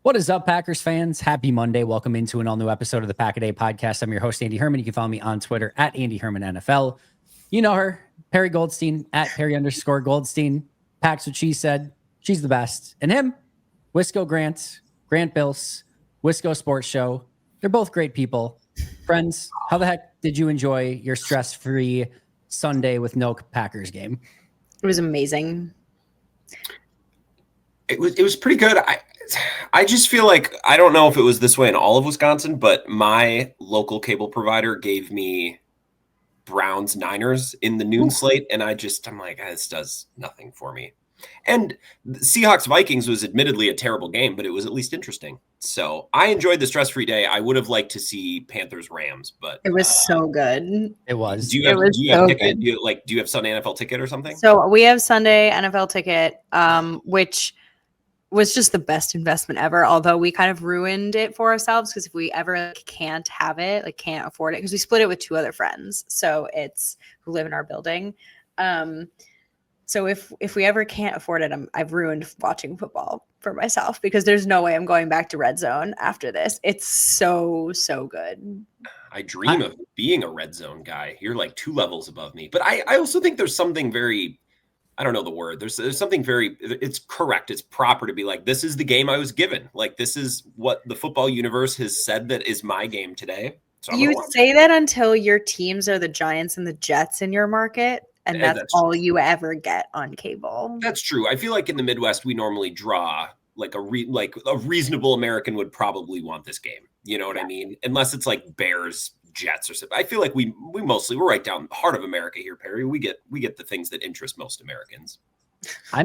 What is up, Packers fans? Happy Monday. Welcome into an all-new episode of the Pack a Day podcast. I'm your host, Andy Herman. You can follow me on Twitter at AndyHermanNFL. You know her, Perri Goldstein, at Perri_Goldstein. Packs what she said. She's the best. And him, Wisco Grant, Grant Bills, Wisco Sports Show. They're both great people. Friends, how the heck did you enjoy your stress-free Sunday with no Packers game? It was amazing. It was pretty good. I just feel like, I don't know if it was this way in all of Wisconsin, but my local cable provider gave me Browns Niners in the noon slate, and I'm like, this does nothing for me. And Seahawks Vikings was admittedly a terrible game, but it was at least interesting. So I enjoyed the stress-free day. I would have liked to see Panthers Rams, but it was so good. It was. Do you have a ticket? Do you have Sunday NFL ticket or something? So we have Sunday NFL ticket, which was just the best investment ever. Although we kind of ruined it for ourselves because if we ever can't have it, can't afford it, because we split it with two other friends, so it's who live in our building. So if we ever can't afford it, I've ruined watching football for myself because there's no way I'm going back to Red Zone after this. It's so good. I dream of being a Red Zone guy. You're like 2 levels above me. But I also think there's something very, I don't know the word. There's something very, it's correct. It's proper to be like, this is the game I was given. Like, this is what the football universe has said that is my game today. So you say that until your teams are the Giants and the Jets in your market. And that's all you ever get on cable. That's true. I feel like in the Midwest, we normally draw like a reasonable American would probably want this game. You know what I mean? Unless it's like Bears, Jets or something. I feel like we're right down the heart of America here, Perri. We get the things that interest most Americans. I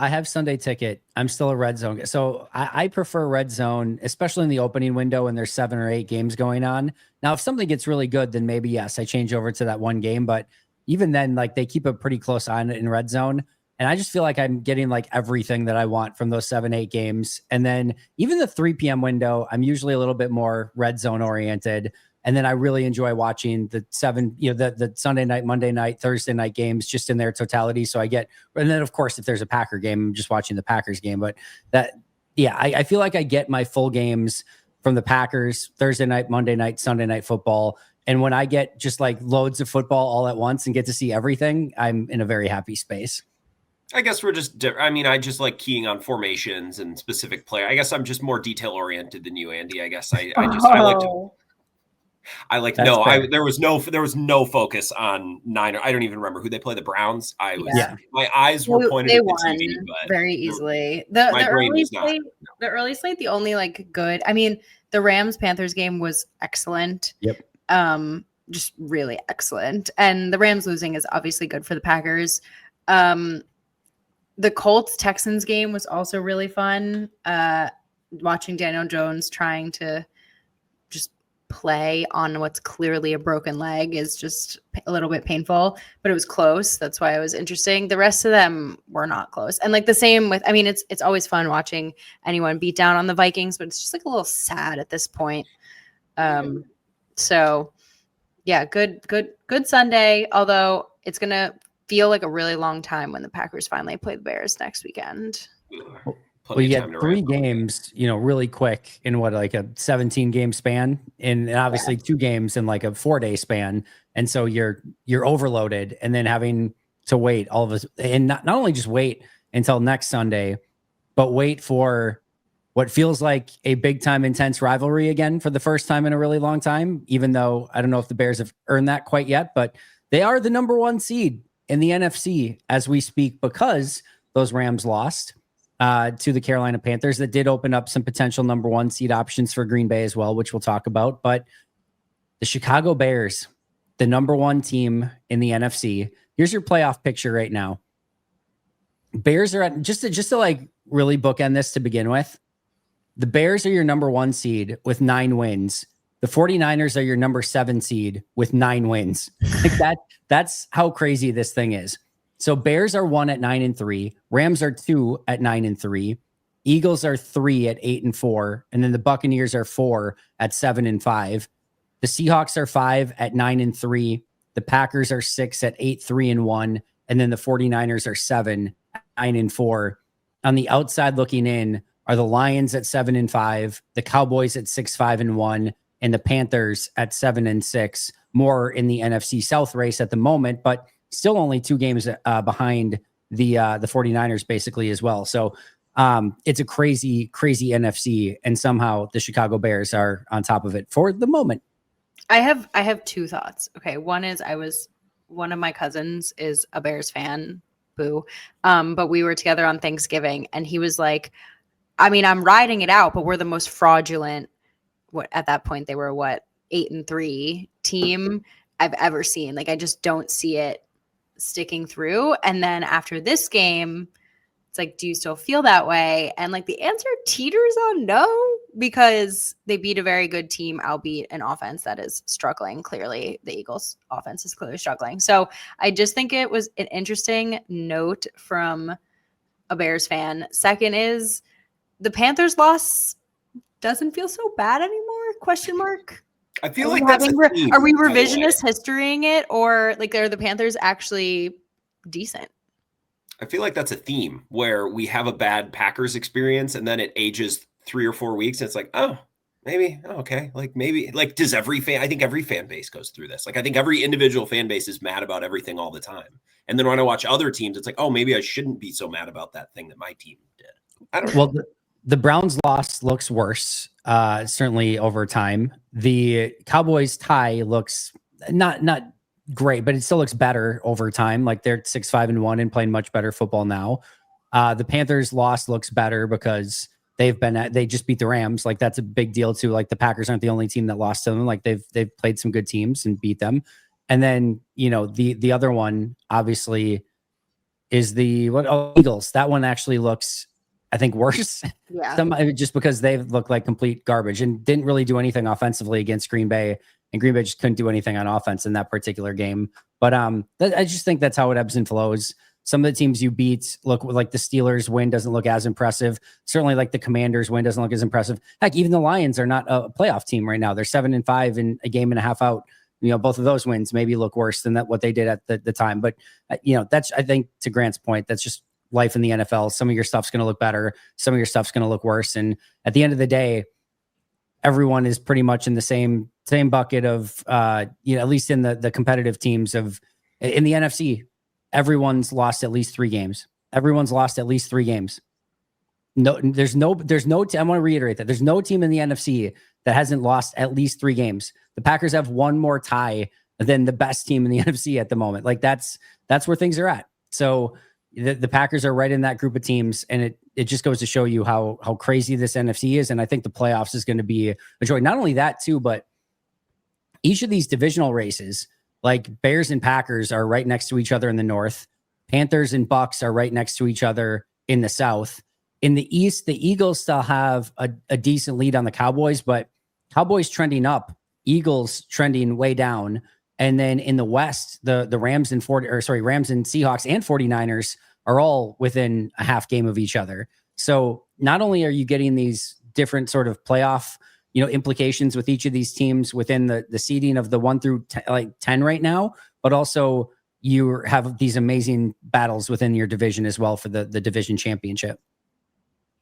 have Sunday ticket. I'm still a Red Zone. So I prefer Red Zone, especially in the opening window when there's 7 or 8 games going on. Now, if something gets really good, then maybe, yes, I change over to that one game. But even then, they keep a pretty close eye on it in Red Zone. And I just feel like I'm getting everything that I want from those 7-8 games. And then even the 3 p.m. window, I'm usually a little bit more Red Zone oriented. And then I really enjoy watching the the Sunday night, Monday night, Thursday night games just in their totality. So and then of course, if there's a Packer game, I'm just watching the Packers game. But I feel like I get my full games from the Packers, Thursday night, Monday night, Sunday night football. And when I get just loads of football all at once and get to see everything, I'm in a very happy space. I guess we're just different. I mean, I just like keying on formations and specific player. I guess I'm just more detail oriented than you, Andy. I guess there was no focus on Niner. I don't even remember who they play. The Browns. My eyes were pointed at the TV, but very easily. The early slate, the only good. I mean, the Rams Panthers game was excellent. Yep. Just really excellent. And the Rams losing is obviously good for the Packers. The Colts Texans game was also really fun. Watching Daniel Jones trying to just play on what's clearly a broken leg is just a little bit painful, but it was close. That's why it was interesting. The rest of them were not close. And the same with, it's always fun watching anyone beat down on the Vikings, but it's just a little sad at this point. So yeah, good Sunday, although it's going to feel like a really long time when the Packers finally play the Bears next weekend. Well, you get 3 games, really quick in a 17 game span, and obviously 2 games in a 4-day span. And so you're overloaded, and then having to wait all of us, and not only just wait until next Sunday, but wait for what feels like a big time intense rivalry again for the first time in a really long time, even though I don't know if the Bears have earned that quite yet, but they are the number 1 seed in the NFC as we speak because those Rams lost to the Carolina Panthers. That did open up some potential number 1 seed options for Green Bay as well, which we'll talk about. But the Chicago Bears, the number 1 team in the NFC. Here's your playoff picture right now. Bears are at just to really bookend this to begin with. The Bears are your number 1 seed with 9 wins. The 49ers are your number 7 seed with 9 wins. That's how crazy this thing is. So Bears are 1 at 9-3. Rams are 2 at 9-3. Eagles are 3 at 8-4. And then the Buccaneers are 4 at 7-5. The Seahawks are 5 at 9-3. The Packers are 6 at 8-3-1. And then the 49ers are 7 at 9-4. On the outside looking in, are the Lions at 7-5, the Cowboys at 6-5-1, and the Panthers at 7-6. More in the NFC South race at the moment, but still only 2 games behind the 49ers basically as well. So it's a crazy NFC, and somehow the Chicago Bears are on top of it for the moment. I have 2 thoughts. Okay, one is one of my cousins is a Bears fan. Boo. But we were together on Thanksgiving, and he was like, I mean, I'm riding it out, but we're the most fraudulent. What at that point they were 8-3 team I've ever seen. Like, I just don't see it sticking through. And then after this game, it's like, do you still feel that way? And like the answer teeters on no, because they beat a very good team, albeit an offense that is struggling. Clearly, the Eagles' offense is clearly struggling. So I just think it was an interesting note from a Bears fan. Second is the Panthers loss doesn't feel so bad anymore? Question mark. I feel like that's a theme, are we revisionist historying it, or like are the Panthers actually decent? I feel like that's a theme where we have a bad Packers experience and then it ages 3 or 4 weeks. And it's like, oh, maybe. Oh, okay. Like maybe does every fan, I think every fan base goes through this. Like I think every individual fan base is mad about everything all the time. And then when I watch other teams, it's like, oh, maybe I shouldn't be so mad about that thing that my team did. I don't know. Well, the Browns loss looks worse, certainly over time. The Cowboys tie looks not great, but it still looks better over time. Like they're 6-5-1 and playing much better football now. The Panthers loss looks better because they just beat the Rams. Like that's a big deal too. Like the Packers aren't the only team that lost to them. Like they've played some good teams and beat them. And then, the other one obviously is the Eagles. That one actually looks, I think, worse. Yeah. Just because they look like complete garbage and didn't really do anything offensively against Green Bay. And Green Bay just couldn't do anything on offense in that particular game. But I just think that's how it ebbs and flows. Some of the teams you beat look like the Steelers win doesn't look as impressive. Certainly like the Commanders win doesn't look as impressive. Heck, even the Lions are not a playoff team right now. They're 7-5 and a game and a half out. Both of those wins maybe look worse than what they did at the time. But, that's, I think, to Grant's point, that's just life in the NFL. Some of your stuff's going to look better. Some of your stuff's going to look worse. And at the end of the day, everyone is pretty much in the same bucket of, at least in the competitive teams in the NFC, everyone's lost at least 3 games. Everyone's lost at least 3 games. No, there's no, I want to reiterate that there's no team in the NFC that hasn't lost at least 3 games. The Packers have one more tie than the best team in the NFC at the moment. Like that's where things are at. So the Packers are right in that group of teams, and it just goes to show you how crazy this NFC is. And I think the playoffs is going to be a joy. Not only that too, but each of these divisional races, like Bears and Packers are right next to each other in the North. Panthers and Bucks are right next to each other in the South. In the East, the Eagles still have a decent lead on the Cowboys, but Cowboys trending up, Eagles trending way down. And then in the West, the Rams and Rams and Seahawks and 49ers are all within a half game of each other. So not only are you getting these different sort of playoff, implications with each of these teams within the seeding of the 1 through 10 right now, but also you have these amazing battles within your division as well for the division championship.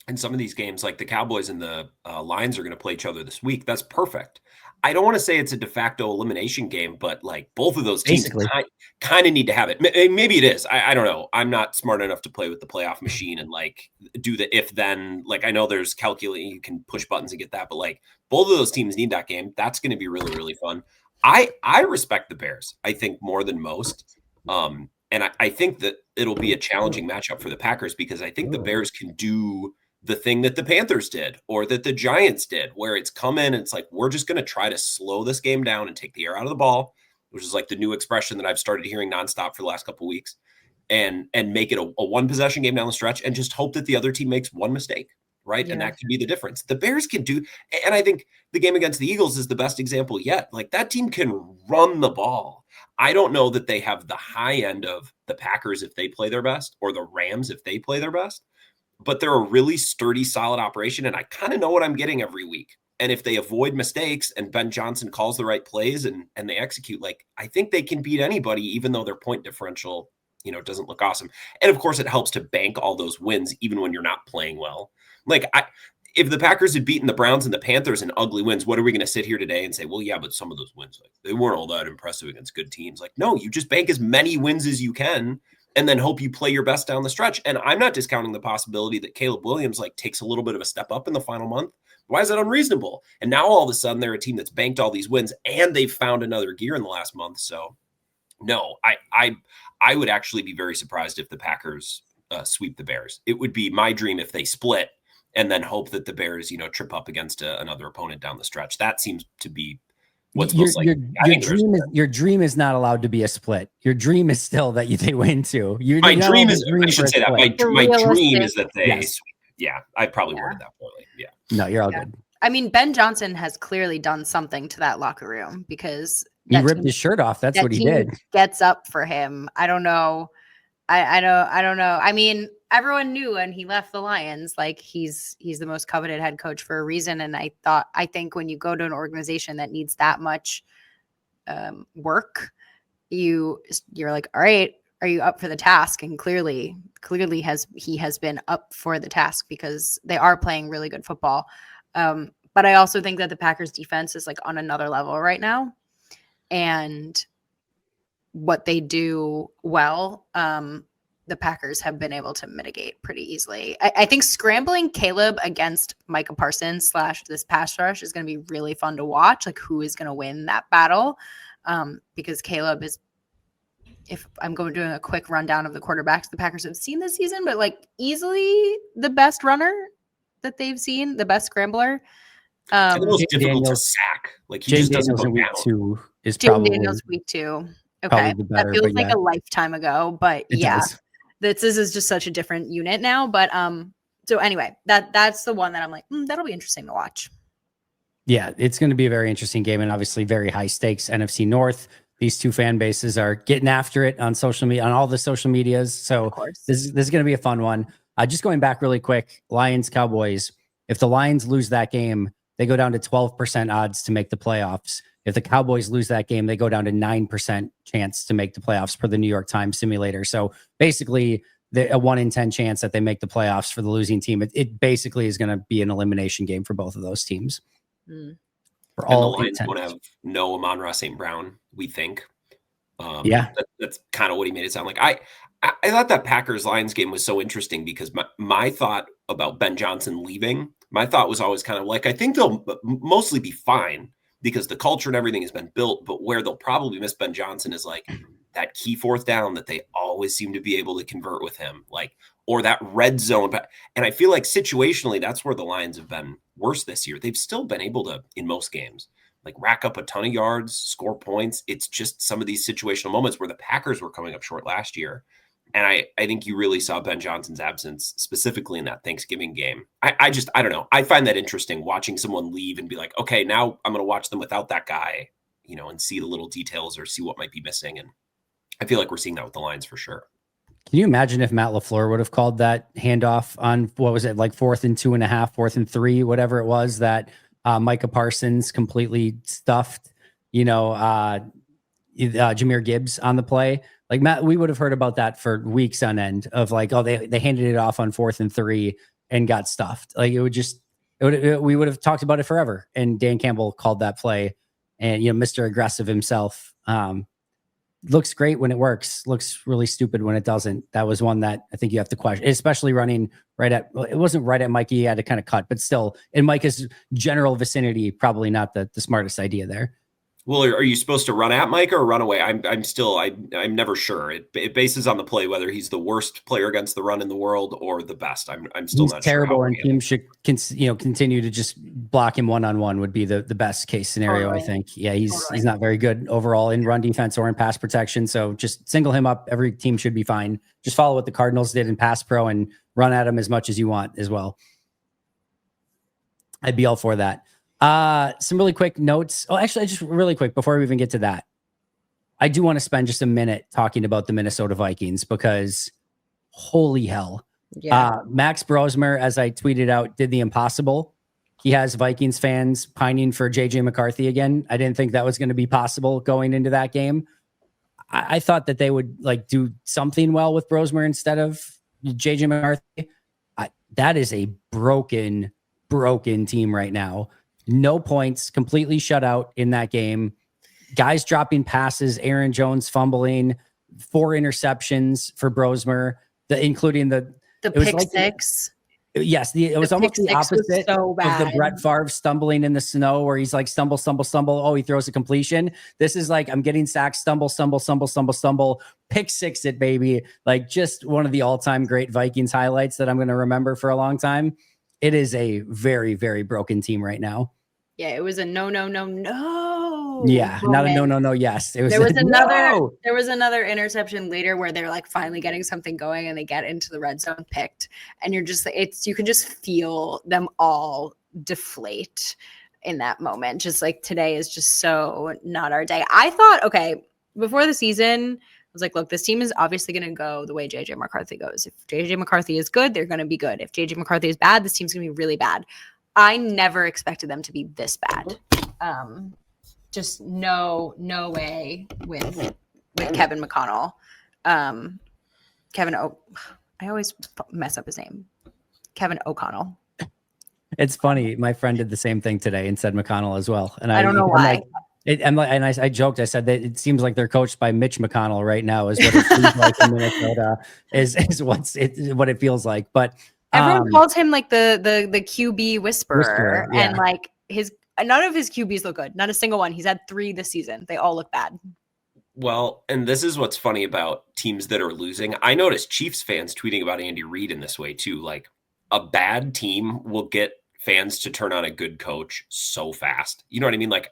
And some of these games, like the Cowboys and the Lions, are going to play each other this week. That's perfect. I don't want to say it's a de facto elimination game, but like both of those teams kind of need to have it. Maybe it is. I don't know. I'm not smart enough to play with the playoff machine and like do the if then. Like I know there's calculating, you can push buttons and get that, but like both of those teams need that game. That's going to be really, really fun. I respect the Bears, I think, more than most. And I think that it'll be a challenging matchup for the Packers because I think the Bears can do the thing that the Panthers did or that the Giants did, where it's come in and it's like, we're just going to try to slow this game down and take the air out of the ball, which is like the new expression that I've started hearing nonstop for the last couple of weeks, and make it a 1 possession game down the stretch and just hope that the other team makes 1 mistake. Right. Yeah. And that can be the difference. The Bears can do. And I think the game against the Eagles is the best example yet. Like that team can run the ball. I don't know that they have the high end of the Packers if they play their best or the Rams if they play their best, but they're a really sturdy, solid operation. And I kind of know what I'm getting every week. And if they avoid mistakes and Ben Johnson calls the right plays and they execute, like I think they can beat anybody, even though their point differential it doesn't look awesome. And of course, it helps to bank all those wins even when you're not playing well. Like if the Packers had beaten the Browns and the Panthers in ugly wins, what are we going to sit here today and say, well, yeah, but some of those wins, like, they weren't all that impressive against good teams. Like, no, you just bank as many wins as you can and then hope you play your best down the stretch. And I'm not discounting the possibility that Caleb Williams like takes a little bit of a step up in the final month. Why is that unreasonable? And now all of a sudden they're a team that's banked all these wins and they've found another gear in the last month. So no, I would actually be very surprised if the Packers sweep the Bears. It would be my dream if they split and then hope that the Bears, trip up against another opponent down the stretch. That seems to be what's most likely. Your dream is not allowed to be a split. Your dream is still that they win too. My dream is, I should say that. My dream is that they sweep. Yeah, I probably worded that poorly. Yeah. No, you're all good. I mean, Ben Johnson has clearly done something to that locker room because he ripped his shirt off. That's what he did. Gets up for him. I don't know. I don't know. I mean, everyone knew when he left the Lions, like he's the most coveted head coach for a reason. And I think when you go to an organization that needs that much work, you're like, all right, are you up for the task? And clearly he has been up for the task because they are playing really good football. But I also think that the Packers defense is like on another level right now. And what they do well, the Packers have been able to mitigate pretty easily. I think scrambling Caleb against Micah Parsons / this pass rush is going to be really fun to watch. Like who is going to win that battle? Because Caleb is, if I'm doing a quick rundown of the quarterbacks the Packers have seen this season, but like easily the best runner that they've seen, the best scrambler. And the most difficult to sack. Like he just doesn't go week down. 2 is Jim probably Daniels week 2. Okay, better, that feels like a lifetime ago, but this is just such a different unit now. But so anyway, that's the one that I'm like, that'll be interesting to watch. Yeah, it's going to be a very interesting game and obviously very high stakes. NFC North. These two fan bases are getting after it on social media, on all the social medias. So this is going to be a fun one. Just going back really quick, Lions Cowboys. If the Lions lose that game, they go down to 12% odds to make the playoffs. If the Cowboys lose that game, they go down to 9% chance to make the playoffs per the New York Times simulator. So basically, a 1 in 10 chance that they make the playoffs for the losing team. It basically is going to be an elimination game for both of those teams. For all the Lions won't have no Amon-Ra St. Brown, we think. That's kind of what he made it sound like. I thought that Packers-Lions game was so interesting because my thought about Ben Johnson leaving, my thought was always kind of like, I think they'll mostly be fine because the culture and everything has been built, but where they'll probably miss Ben Johnson is like that key 4th down that they always seem to be able to convert with him, like, or that red zone. And I feel like situationally, that's where the Lions have been worse this year. They've still been able to, in most games, like rack up a ton of yards, score points. It's just some of these situational moments where the Packers were coming up short last year. And I think you really saw Ben Johnson's absence specifically in that Thanksgiving game. I don't know. I find that interesting watching someone leave and be like, okay, now I'm going to watch them without that guy, and see the little details or see what might be missing. And I feel like we're seeing that with the Lions for sure. Can you imagine if Matt LaFleur would have called that handoff on, what was it, like 4th and 2.5, 4th and 3, whatever it was, that Micah Parsons completely stuffed, Jahmyr Gibbs on the play? Like Matt, we would have heard about that for weeks on end of like, oh, they handed it off on 4th and 3 and got stuffed. Like we would have talked about it forever. And Dan Campbell called that play, and Mr. Aggressive himself. Looks great when it works. Looks really stupid when it doesn't. That was one that I think you have to question, especially running it wasn't right at Mikey. He had to kind of cut, but still in Micah's general vicinity, probably not the smartest idea there. Well, are you supposed to run at Micah or run away? I'm never sure. It bases on the play whether he's the worst player against the run in the world or the best. I'm still not terrible, sure. And teams should continue to just block him one-on-one would be the best case scenario. I think. Yeah, he's not very good overall in run defense or in pass protection. So just single him up. Every team should be fine. Just follow what the Cardinals did in pass pro and run at him as much as you want as well. I'd be all for that. Some really quick notes. Oh, actually, just really quick before we even get to that, I do want to spend just a minute talking about the Minnesota Vikings because holy hell. Yeah. Max Brosmer, as I tweeted out, did the impossible. He has Vikings fans pining for JJ McCarthy again. I didn't think that was going to be possible going into that game. I thought that they would like do something well with Brosmer instead of JJ McCarthy. That is a broken team right now. No points, completely shut out in that game. Guys dropping passes, Aaron Jones fumbling, 4 interceptions for Brosmer, including the pick six. Yes, it was almost the opposite so of the Brett Favre stumbling in the snow where he's like stumble. Oh, he throws a completion. This is like I'm getting sacked, stumble, pick six it, baby. Like just one of the all-time great Vikings highlights that I'm going to remember for a long time. It is a very, very broken team right now. Yeah, it was a no. Yeah, moment. Not a no. Yes, it was. There was another interception later where they're like finally getting something going and they get into the red zone picked, and you're just you can just feel them all deflate in that moment. Just like today is just so not our day. I thought, before the season, I was like, look, this team is obviously going to go the way JJ McCarthy goes. If JJ McCarthy is good, they're going to be good. If JJ McCarthy is bad, this team's going to be really bad. I never expected them to be this bad. Just no way with Kevin McConnell. I always mess up his name. Kevin O'Connell. It's funny. My friend did the same thing today and said McConnell as well. And I don't know why. I joked. I said that it seems like they're coached by Mitch McConnell right now. Is what it feels like in Minnesota. Is what it feels like. But everyone calls him like the QB whisperer, yeah. and like none of his QBs look good. Not a single one. He's had 3 this season. They all look bad. Well, and this is what's funny about teams that are losing. I noticed Chiefs fans tweeting about Andy Reid in this way too. Like a bad team will get fans to turn on a good coach so fast. You know what I mean? Like,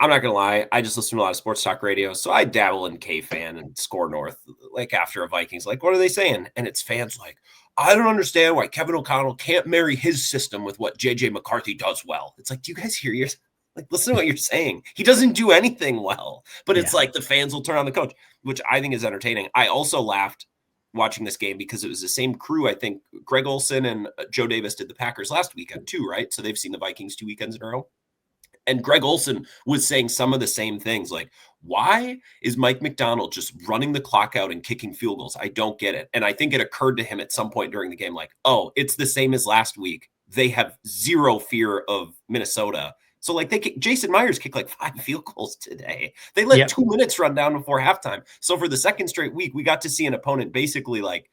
I'm not going to lie. I just listen to a lot of sports talk radio. So I dabble in K-Fan and Score North, like after a Vikings, like, what are they saying? And it's fans like, I don't understand why Kevin O'Connell can't marry his system with what JJ McCarthy does well. It's like, do you guys hear yours? Like, listen to what you're saying. He doesn't do anything well, but it's like the fans will turn on the coach, which I think is entertaining. I also laughed watching this game because it was the same crew. I think Greg Olsen and Joe Davis did the Packers last weekend too, right? So they've seen the Vikings 2 weekends in a row. And Greg Olsen was saying some of the same things, like, why is Mike McDonald just running the clock out and kicking field goals? I don't get it. And I think it occurred to him at some point during the game, like, oh, it's the same as last week. They have zero fear of Minnesota. So like Jason Myers kicked like 5 field goals today. They let 2 minutes run down before halftime. So for the second straight week, we got to see an opponent basically like,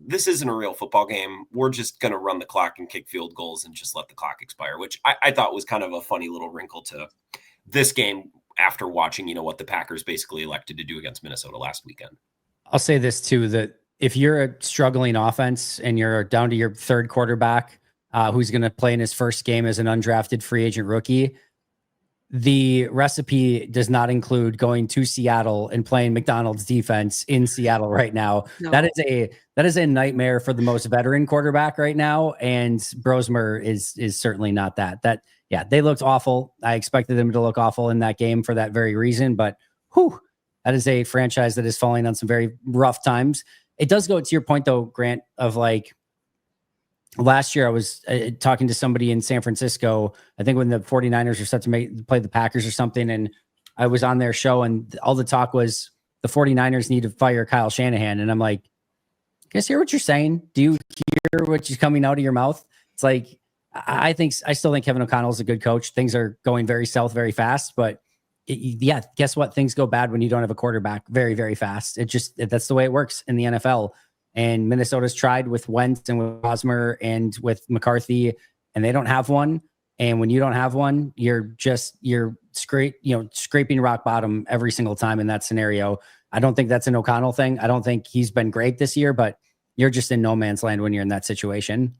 this isn't a real football game. We're just going to run the clock and kick field goals and just let the clock expire, which I thought was kind of a funny little wrinkle to this game after watching, what the Packers basically elected to do against Minnesota last weekend. I'll say this too, that if you're a struggling offense and you're down to your third quarterback, who's going to play in his first game as an undrafted free agent rookie, the recipe does not include going to Seattle and playing McDonald's defense in Seattle right now. No. That is a nightmare for the most veteran quarterback right now. And Brosmer is certainly not that. They looked awful. I expected them to look awful in that game for that very reason, but that is a franchise that is falling on some very rough times. It does go to your point though, Grant, of like, last year I was talking to somebody in San Francisco, I think when the 49ers are set to play the Packers or something. And I was on their show and all the talk was the 49ers need to fire Kyle Shanahan. And I'm like, you guys hear what you're saying? Do you hear what is coming out of your mouth? It's like, I still think Kevin O'Connell is a good coach. Things are going very south very fast, but guess what? Things go bad when you don't have a quarterback very, very fast. That's the way it works in the NFL. And Minnesota's tried with Wentz and with Brosmer and with McCarthy, and they don't have one. And when you don't have one, you're scraping rock bottom every single time in that scenario. I don't think that's an O'Connell thing. I don't think he's been great this year, but you're just in no man's land when you're in that situation.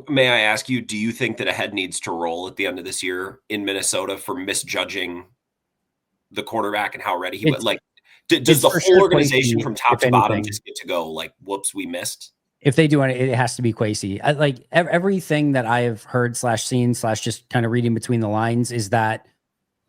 May I ask you, do you think that a head needs to roll at the end of this year in Minnesota for misjudging the quarterback and how ready he was? Like, does the whole organization from top to bottom just get to go like, whoops, we missed? If they do it has to be Kwesi. Like everything that I have heard /seen/ just kind of reading between the lines is that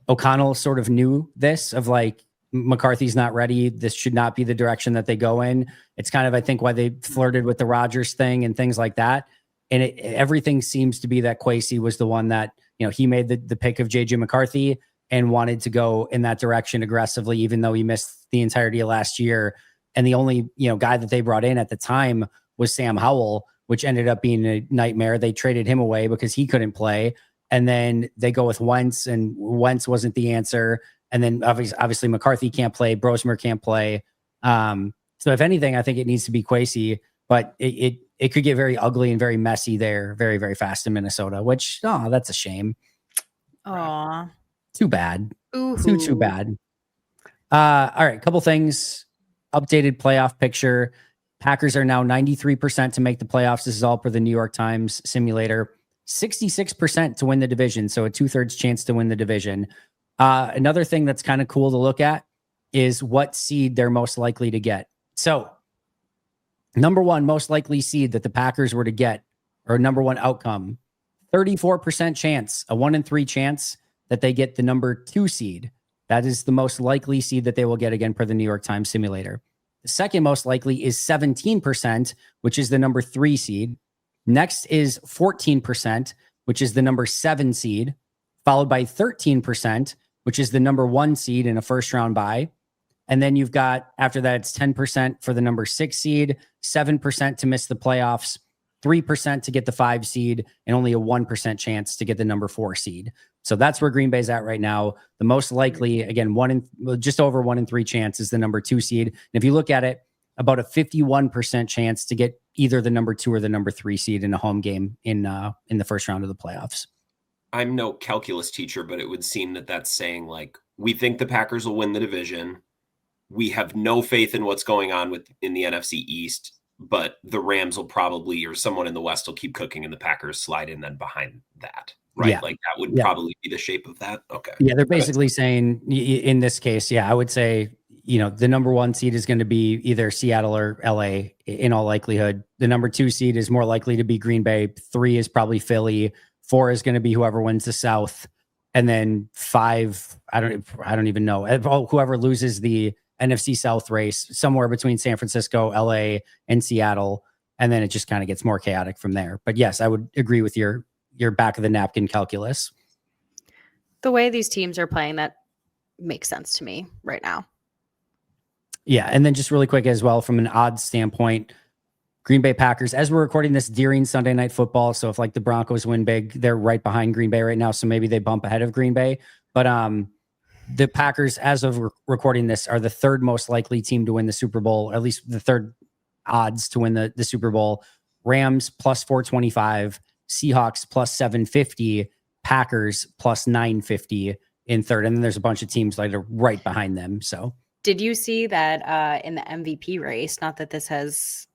O'Connell sort of knew this of like, McCarthy's not ready. This should not be the direction that they go in. It's kind of, I think, why they flirted with the Rodgers thing and things like that. And everything seems to be that Kwesi was the one that, he made the pick of JJ McCarthy. and wanted to go in that direction aggressively, even though he missed the entirety of last year. And the only, guy that they brought in at the time was Sam Howell, which ended up being a nightmare. They traded him away because he couldn't play. And then they go with Wentz, and Wentz wasn't the answer. And then obviously McCarthy can't play. Brosmer can't play. So if anything, I think it needs to be Kwesi, but it could get very ugly and very messy there very, very fast in Minnesota, which, that's a shame. Aw. Too bad. Ooh. Too bad. All right, couple things. Updated playoff picture. Packers are now 93% to make the playoffs. This is all per the New York Times simulator. 66% to win the division, so a 2/3 chance to win the division. Another thing that's kind of cool to look at is what seed they're most likely to get. So, number one most likely seed that the Packers were to get, or number one outcome, 34% chance, a 1 in 3 chance that they get the number 2 seed. That is the most likely seed that they will get, again, per the New York Times simulator. The second most likely is 17%, which is the number 3 seed. Next is 14%, which is the number 7 seed, followed by 13%, which is the number 1 seed in a first round bye. And then you've got, after that, it's 10% for the number 6 seed, 7% to miss the playoffs, 3% to get the 5 seed, and only a 1% chance to get the number 4 seed. So that's where Green Bay's at right now. The most likely, again, just over 1 in 3 chance is the number 2 seed. And if you look at it, about a 51% chance to get either the number 2 or the number 3 seed in a home game in the first round of the playoffs. I'm no calculus teacher, but it would seem that that's saying, like, we think the Packers will win the division. We have no faith in what's going on in the NFC East, but the Rams will probably, or someone in the West will keep cooking, and the Packers slide in then behind that. Right. Yeah. Like that would probably be the shape of that. Okay. Yeah. They're basically saying in this case, I would say, the number 1 seed is going to be either Seattle or LA in all likelihood. The number 2 seed is more likely to be Green Bay. 3 is probably Philly. 4 is going to be whoever wins the South. And then 5, I don't even know. Whoever loses the NFC South race, somewhere between San Francisco, LA, and Seattle. And then it just kind of gets more chaotic from there. But yes, I would agree with your back of the napkin calculus. The way these teams are playing, that makes sense to me right now. Yeah. And then just really quick as well, from an odds standpoint, Green Bay Packers, as we're recording this during Sunday Night Football. So if like the Broncos win big, they're right behind Green Bay right now. So maybe they bump ahead of Green Bay. But the Packers, as of recording this, are the 3rd most likely team to win the Super Bowl, or at least the 3rd odds to win the Super Bowl. Rams plus 425, Seahawks plus 750, Packers plus 950 in 3rd. And then there's a bunch of teams that are right behind them. So did you see that in the MVP race? Not that this has,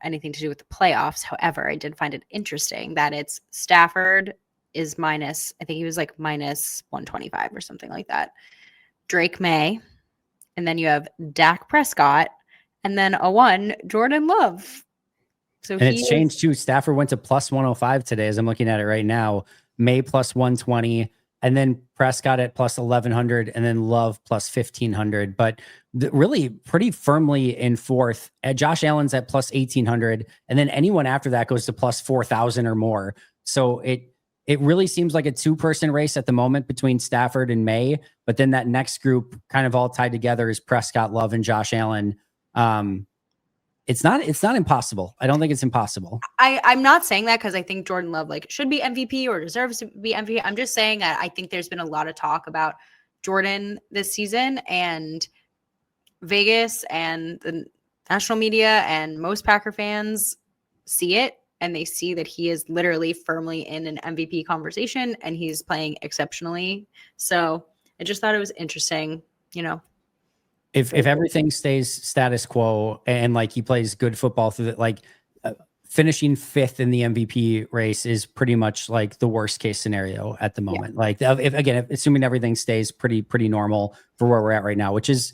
anything to do with the playoffs. However, I did find it interesting that it's Stafford is minus, I think he was like minus 125 or something like that. Drake May, and then you have Dak Prescott, and then a 1, Jordan Love. So it's changed too. Stafford went to plus 105 today, as I'm looking at it right now. May plus 120, and then Prescott at plus 1100, and then Love plus 1500. But really pretty firmly in 4th. Josh Allen's at plus 1800, and then anyone after that goes to plus 4000 or more. So it really seems like a 2-person race at the moment between Stafford and May. But then that next group kind of all tied together is Prescott, Love, and Josh Allen. It's not impossible. I don't think it's impossible. I'm not saying that because I think Jordan Love should be MVP or deserves to be MVP. I'm just saying that I think there's been a lot of talk about Jordan this season, and Vegas and the national media and most Packer fans see it, and they see that he is literally firmly in an MVP conversation, and he's playing exceptionally. So I just thought it was interesting, If everything stays status quo and like he plays good football through that, finishing 5th in the MVP race is pretty much like the worst case scenario at the moment. Yeah. Like if assuming everything stays pretty normal for where we're at right now, which is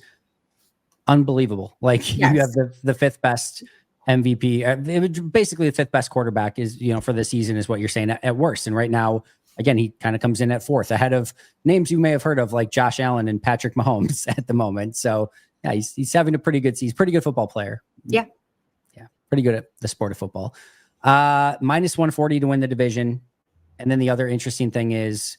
unbelievable. Like you have the 5th best MVP, basically the 5th best quarterback is, for the season is what you're saying at worst. And right now, again, he kind of comes in at 4th ahead of names you may have heard of like Josh Allen and Patrick Mahomes at the moment. So yeah, he's having a pretty good season. He's a pretty good football player. Yeah. Yeah. Pretty good at the sport of football. Minus 140 to win the division. And then the other interesting thing is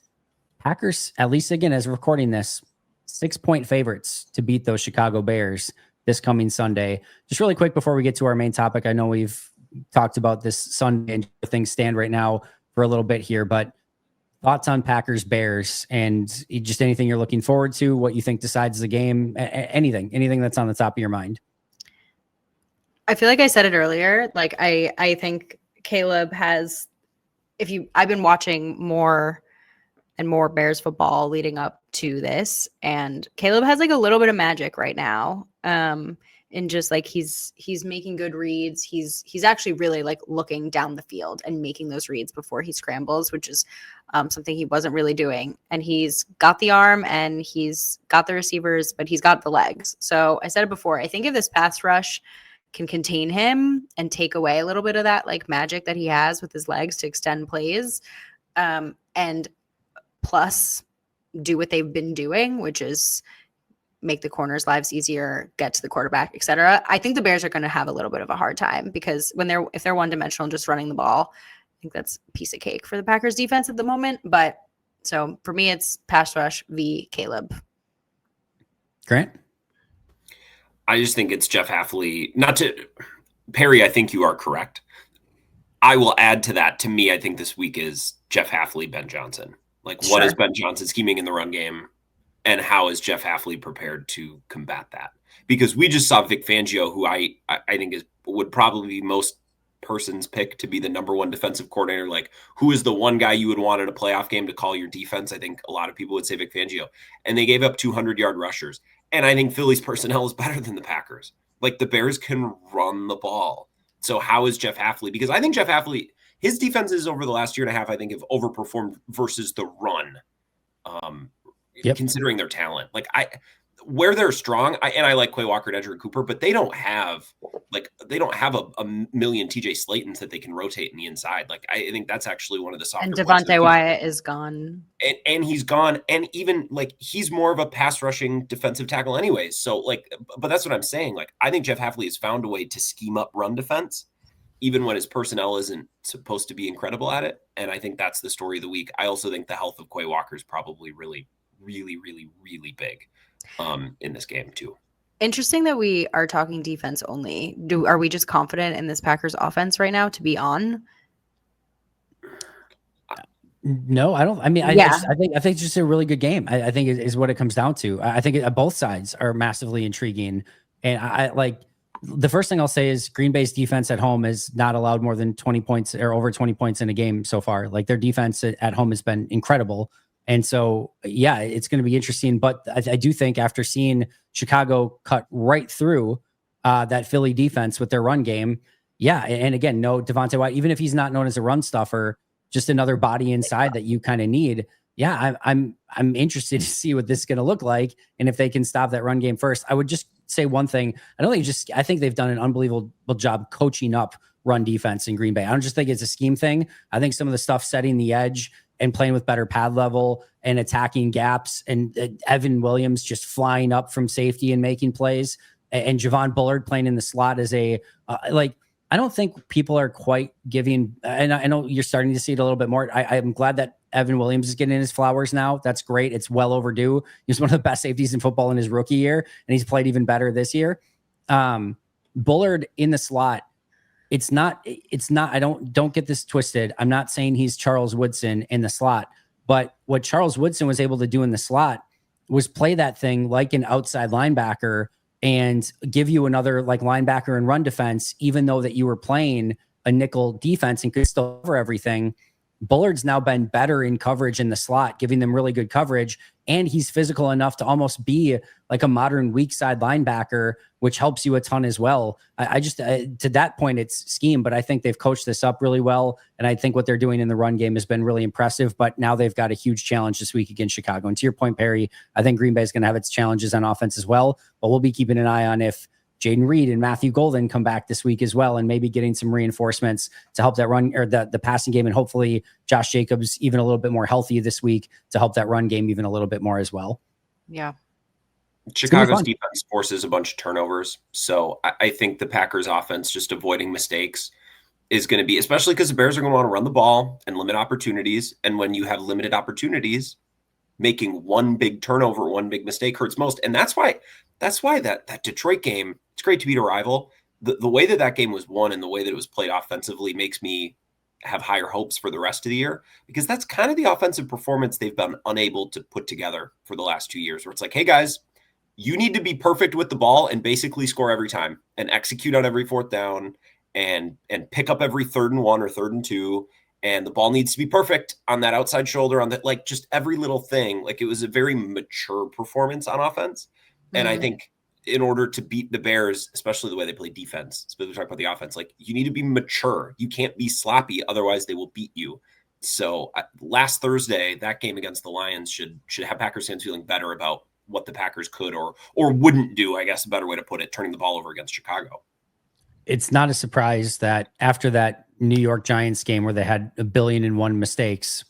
Packers, at least again, as we're recording this, 6-point favorites to beat those Chicago Bears this coming Sunday. Just really quick before we get to our main topic, I know we've talked about this Sunday and things stand right now for a little bit here, but thoughts on Packers Bears and just anything you're looking forward to, what you think decides the game, anything that's on the top of your mind. I feel like I said it earlier. Like I think Caleb has, I've been watching more and more Bears football leading up to this, and Caleb has like a little bit of magic right now. And just like he's making good reads. He's actually really like looking down the field and making those reads before he scrambles, which is something he wasn't really doing. And he's got the arm and he's got the receivers, but he's got the legs. So I said it before, I think if this pass rush can contain him and take away a little bit of that like magic that he has with his legs to extend plays, and plus do what they've been doing, which is make the corners' lives easier, get to the quarterback, etc. I think the Bears are going to have a little bit of a hard time because if they're one-dimensional and just running the ball, I think that's a piece of cake for the Packers defense at the moment. But so for me, it's pass rush v. Caleb. Grant? I just think it's Jeff Hafley. Perri, I think you are correct. I will add to that. To me, I think this week is Jeff Hafley, Ben Johnson. Like, what is Ben Johnson scheming in the run game? And how is Jeff Hafley prepared to combat that? Because we just saw Vic Fangio, who I think would probably be most person's pick to be the number one defensive coordinator. Like, who is the one guy you would want in a playoff game to call your defense? I think a lot of people would say Vic Fangio. And they gave up 200-yard rushers. And I think Philly's personnel is better than the Packers. Like, the Bears can run the ball. So how is Jeff Hafley? Because I think Jeff Hafley, his defenses over the last year and a half, I think have overperformed versus the run. Considering their talent, like where they're strong, I like Quay Walker and Edgerrin Cooper, but they don't have a million TJ Slaytons that they can rotate in the inside. Like I think that's actually one of the softer. And Devontae Wyatt is gone, and he's gone, and even like he's more of a pass rushing defensive tackle, anyways. So like, but that's what I'm saying. Like I think Jeff Hafley has found a way to scheme up run defense, even when his personnel isn't supposed to be incredible at it. And I think that's the story of the week. I also think the health of Quay Walker is probably really big in this game too. Interesting that we are talking defense only. Are we just confident in this Packers offense right now to be on? No, I don't. I mean, I think it's just a really good game. I think is what it comes down to. I think both sides are massively intriguing. And I like the first thing I'll say is Green Bay's defense at home has not allowed more than 20 points or over 20 points in a game so far. Like their defense at home has been incredible. And so, yeah, it's going to be interesting. But I do think after seeing Chicago cut right through that Philly defense with their run game, yeah. And again, no Devontae Wyatt, even if he's not known as a run stuffer, just another body inside that you kind of need. Yeah, I'm interested to see what this is going to look like. And if they can stop that run game first, I would just say one thing. I think they've done an unbelievable job coaching up run defense in Green Bay. I don't just think it's a scheme thing. I think some of the stuff setting the edge and playing with better pad level and attacking gaps and Evan Williams just flying up from safety and making plays and Javon Bullard playing in the slot as a, I don't think people are quite giving, and I know you're starting to see it a little bit more. I'm glad that Evan Williams is getting his flowers now. That's great. It's well overdue. He was one of the best safeties in football in his rookie year, and he's played even better this year. Bullard in the slot, it's not, I don't get this twisted. I'm not saying he's Charles Woodson in the slot, but what Charles Woodson was able to do in the slot was play that thing like an outside linebacker and give you another like linebacker and run defense, even though that you were playing a nickel defense and could still cover everything. Bullard's now been better in coverage in the slot, giving them really good coverage. And he's physical enough to almost be like a modern weak side linebacker, which helps you a ton as well. I just, to that point, it's scheme, but I think they've coached this up really well. And I think what they're doing in the run game has been really impressive, but now they've got a huge challenge this week against Chicago. And to your point, Perri, I think Green Bay is going to have its challenges on offense as well, but we'll be keeping an eye on if Jaden Reed and Matthew Golden come back this week as well, and maybe getting some reinforcements to help that run or the passing game. And hopefully Josh Jacobs even a little bit more healthy this week to help that run game even a little bit more as well. Yeah. Chicago's defense forces a bunch of turnovers. So I think the Packers offense just avoiding mistakes is going to be, especially because the Bears are going to want to run the ball and limit opportunities. And when you have limited opportunities, making one big turnover, one big mistake hurts most. And that's why that Detroit game, it's great to beat a rival. The way that game was won and the way that it was played offensively makes me have higher hopes for the rest of the year, because that's kind of the offensive performance they've been unable to put together for the last 2 years, where it's like, hey guys, you need to be perfect with the ball and basically score every time and execute on every fourth down and pick up every 3rd and 1 or 3rd and 2. And the ball needs to be perfect on that outside shoulder, on that, like, just every little thing. Like, it was a very mature performance on offense. And I think in order to beat the Bears, especially the way they play defense, especially talking about the offense, like, you need to be mature. You can't be sloppy, otherwise they will beat you. So last Thursday, that game against the Lions should have Packers fans feeling better about what the Packers could or wouldn't do, I guess a better way to put it, turning the ball over against Chicago. It's not a surprise that after that New York Giants game where they had 1,000,000,001 mistakes,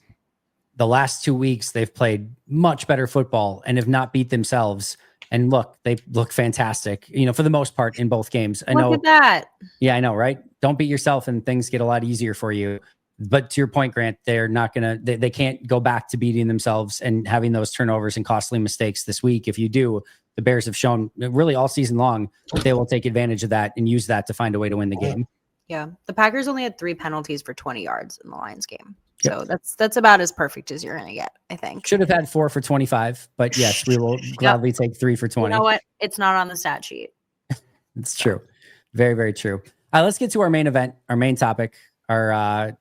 the last 2 weeks they've played much better football and have not beat themselves. And look, they look fantastic, for the most part in both games. I know. Look at that. Yeah, I know, right? Don't beat yourself and things get a lot easier for you. But to your point, Grant, they're not going to, they can't go back to beating themselves and having those turnovers and costly mistakes this week. If you do, the Bears have shown really all season long that they will take advantage of that and use that to find a way to win the game. Yeah. The Packers only had 3 penalties for 20 yards in the Lions game. Yep. So that's about as perfect as you're going to get, I think. Should have had 4 for 25, but yes, we will gladly take 3 for 20. You know what? It's not on the stat sheet. It's true. Very, very true. All right, let's get to our main event, our main topic, our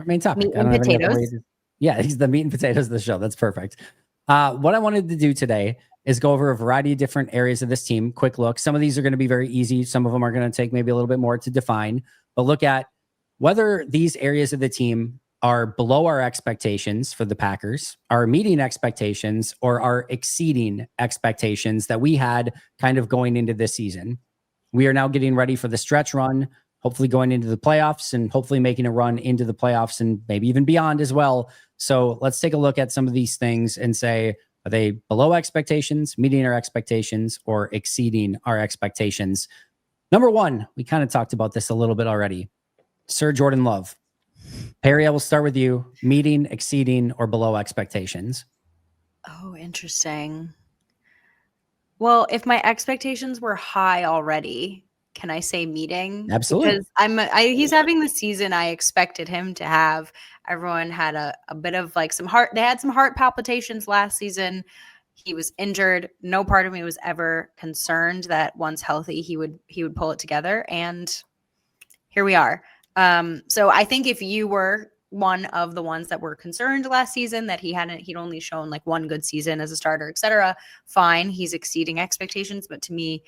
main topic. Meat and potatoes. Yeah, he's the meat and potatoes of the show. That's perfect. What I wanted to do today is go over a variety of different areas of this team. Quick look. Some of these are going to be very easy. Some of them are going to take maybe a little bit more to define, but look at whether these areas of the team are below our expectations for the Packers, are meeting expectations, or are exceeding expectations that we had kind of going into this season. We are now getting ready for the stretch run, hopefully going into the playoffs and hopefully making a run into the playoffs and maybe even beyond as well. So let's take a look at some of these things and say, are they below expectations, meeting our expectations, or exceeding our expectations? Number one, we kind of talked about this a little bit already. Sir Jordan Love. Perri, I will start with you. Meeting, exceeding, or below expectations? Oh, interesting. Well, if my expectations were high already, can I say meeting? Absolutely. Because he's having the season I expected him to have. Everyone had a bit of like they had some heart palpitations last season. He was injured. No part of me was ever concerned that once healthy, he would pull it together. And here we are. So I think if you were one of the ones that were concerned last season that he'd only shown like one good season as a starter, etc., fine, he's exceeding expectations. But to me,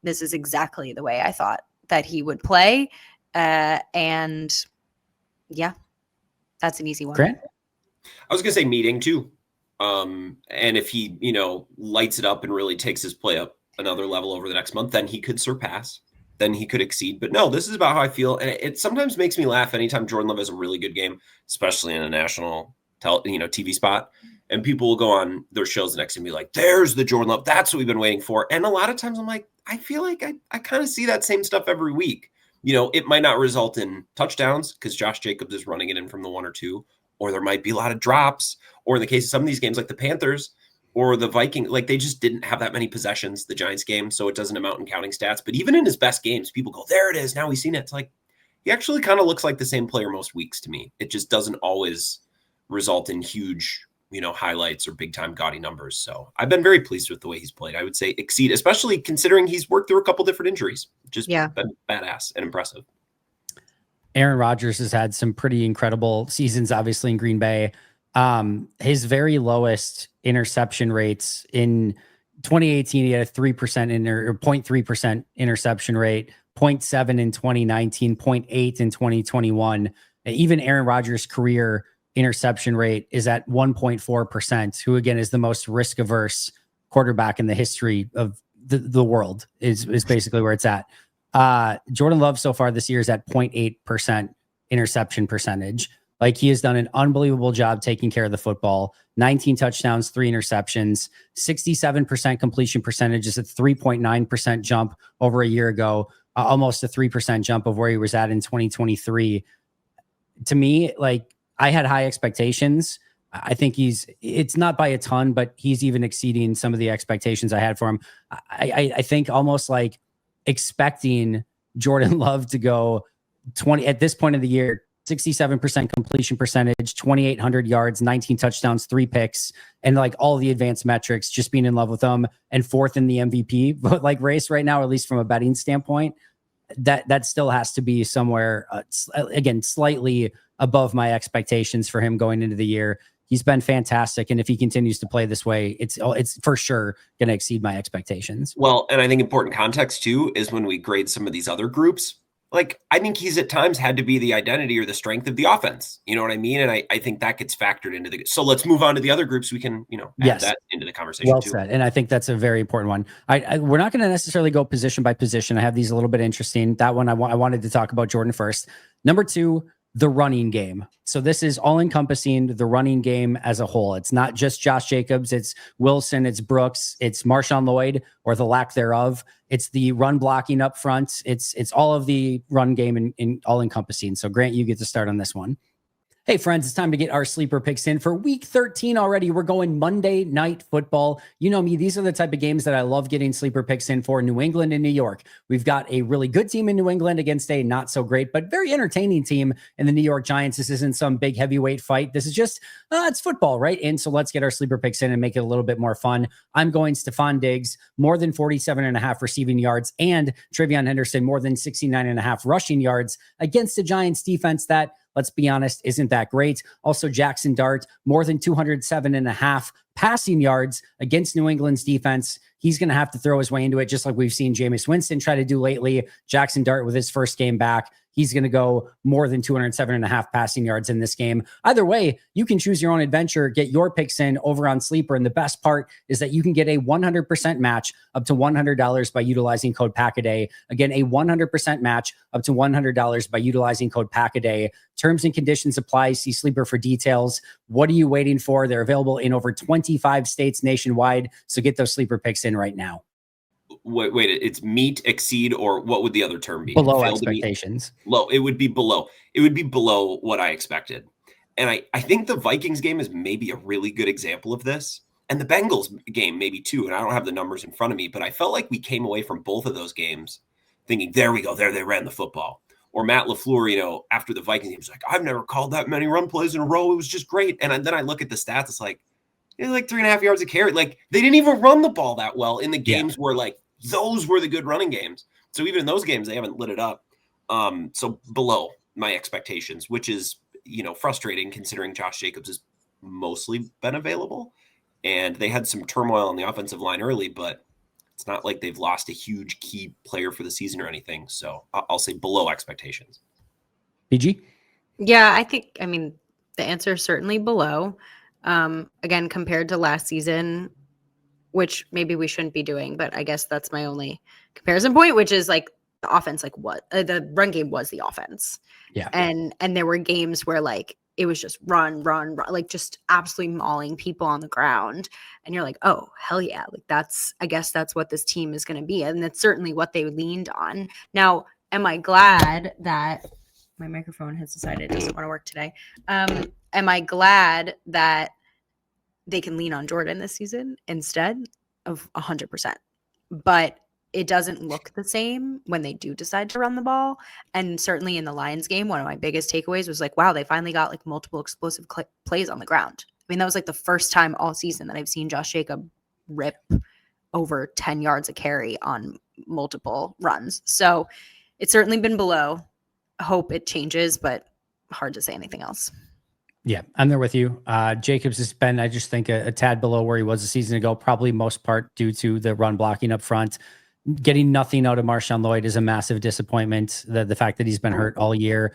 this is exactly the way I thought that he would play. And yeah, that's an easy one. Grant? I was going to say meeting too. And if he, lights it up and really takes his play up another level over the next month, then he could surpass. Then he could exceed. But no, this is about how I feel. And it sometimes makes me laugh anytime Jordan Love has a really good game, especially in a national TV spot. And people will go on their shows the next day and be like, there's the Jordan Love. That's what we've been waiting for. And a lot of times I'm like, I feel like I kind of see that same stuff every week. It might not result in touchdowns because Josh Jacobs is running it in from the 1 or 2, or there might be a lot of drops, or in the case of some of these games like the Panthers or the Vikings, like they just didn't have that many possessions, the Giants game, so it doesn't amount in counting stats. But even in his best games, people go, there it is, now we've seen it. It's like, he actually kind of looks like the same player most weeks to me. It just doesn't always result in huge, highlights or big time gaudy numbers. So I've been very pleased with the way he's played. I would say exceed, especially considering he's worked through a couple different injuries. Just been badass and impressive. Aaron Rodgers has had some pretty incredible seasons, obviously in Green Bay. His very lowest interception rates in 2018, he had a 3% or 0.3% interception rate, 0.7 in 2019, 0.8 in 2021. Even Aaron Rodgers' career interception rate is at 1.4%, who again is the most risk averse quarterback in the history of the world is basically where it's at. Jordan Love so far this year is at 0.8% interception percentage. Like, he has done an unbelievable job taking care of the football. 19 touchdowns, 3 interceptions, 67% completion percentage is a 3.9% jump over a year ago, almost a 3% jump of where he was at in 2023. To me, like, I had high expectations, I think it's not by a ton, but he's even exceeding some of the expectations I had for him. I think almost like expecting Jordan Love to go 20 at this point of the year, 67% completion percentage, 2,800 yards, 19 touchdowns, 3 picks, and like all the advanced metrics, just being in love with them, and 4th in the MVP but like race right now, at least from a betting standpoint. That still has to be somewhere again slightly above my expectations for him going into the year. He's been fantastic, and if he continues to play this way, it's for sure going to exceed my expectations. Well, and I think important context too is when we grade some of these other groups. Like, I think he's at times had to be the identity or the strength of the offense. You know what I mean? And I think that gets factored into the. So let's move on to the other groups. We can, add that into the conversation well too. Said. And I think that's a very important one. We're not going to necessarily go position by position. I have these a little bit interesting. That one I wanted to talk about Jordan first. Number 2, the running game. So this is all encompassing the running game as a whole. It's not just Josh Jacobs. It's Wilson, it's Brooks, it's Marshawn Lloyd, or the lack thereof. It's the run blocking up front. It's all of the run game in all encompassing. So Grant, you get to start on this one. Hey friends, it's time to get our sleeper picks in for week 13 already. We're going Monday Night Football. You know me, these are the type of games that I love getting sleeper picks in for. New England and New York. We've got a really good team in New England against a not so great, but very entertaining team in the New York Giants. This isn't some big heavyweight fight. This is just, it's football, right? And so let's get our sleeper picks in and make it a little bit more fun. I'm going Stephon Diggs, more than 47.5 receiving yards, and Trevion Henderson, more than 69.5 rushing yards against the Giants defense that, let's be honest, isn't that great. Also, Jackson Dart, more than 207.5 passing yards against New England's defense. He's going to have to throw his way into it, just like we've seen Jameis Winston try to do lately. Jackson Dart, with his first game back, he's going to go more than 207.5 passing yards in this game. Either way, you can choose your own adventure, get your picks in over on Sleeper. And the best part is that you can get a 100% match up to $100 by utilizing code PACKADAY. Again, a 100% match up to $100 by utilizing code PACKADAY. Terms and conditions apply. See Sleeper for details. What are you waiting for? They're available in over 25 states nationwide. So get those Sleeper picks in right now. Wait, it's meet, exceed, or what would the other term be? Below expectations. Low. It would be below. It would be below what I expected. And I think the Vikings game is maybe a really good example of this. And the Bengals game maybe too. And I don't have the numbers in front of me, but I felt like we came away from both of those games thinking, there we go. There they ran the football. Or Matt LaFleur, after the Vikings game, was like, I've never called that many run plays in a row. It was just great. And then I look at the stats. It's like 3.5 yards a carry. Like, they didn't even run the ball that well in the games where like those were the good running games. So even in those games, they haven't lit it up. So below my expectations, which is, frustrating considering Josh Jacobs has mostly been available. And they had some turmoil on the offensive line early, but it's not like they've lost a huge key player for the season or anything. So I'll say below expectations. PG? Yeah, the answer is certainly below. Again, compared to last season, which maybe we shouldn't be doing, but I guess that's my only comparison point, which is like the offense, like what the run game was the offense. Yeah. And there were games where like it was just run, like just absolutely mauling people on the ground. And you're like, oh, hell yeah. Like I guess that's what this team is going to be. And that's certainly what they leaned on. Now, am I glad that my microphone has decided it doesn't want to work today? Am I glad that they can lean on Jordan this season instead of 100%? But it doesn't look the same when they do decide to run the ball. And certainly in the Lions game, one of my biggest takeaways was like, wow, they finally got like multiple explosive plays on the ground. I mean, that was like the first time all season that I've seen Josh Jacobs rip over 10 yards a carry on multiple runs. So it's certainly been below. I hope it changes, but hard to say anything else. Yeah, I'm there with you. Jacobs has been, I just think, a tad below where he was a season ago, probably most part due to the run blocking up front. Getting nothing out of Marshawn Lloyd is a massive disappointment. The fact that he's been hurt all year.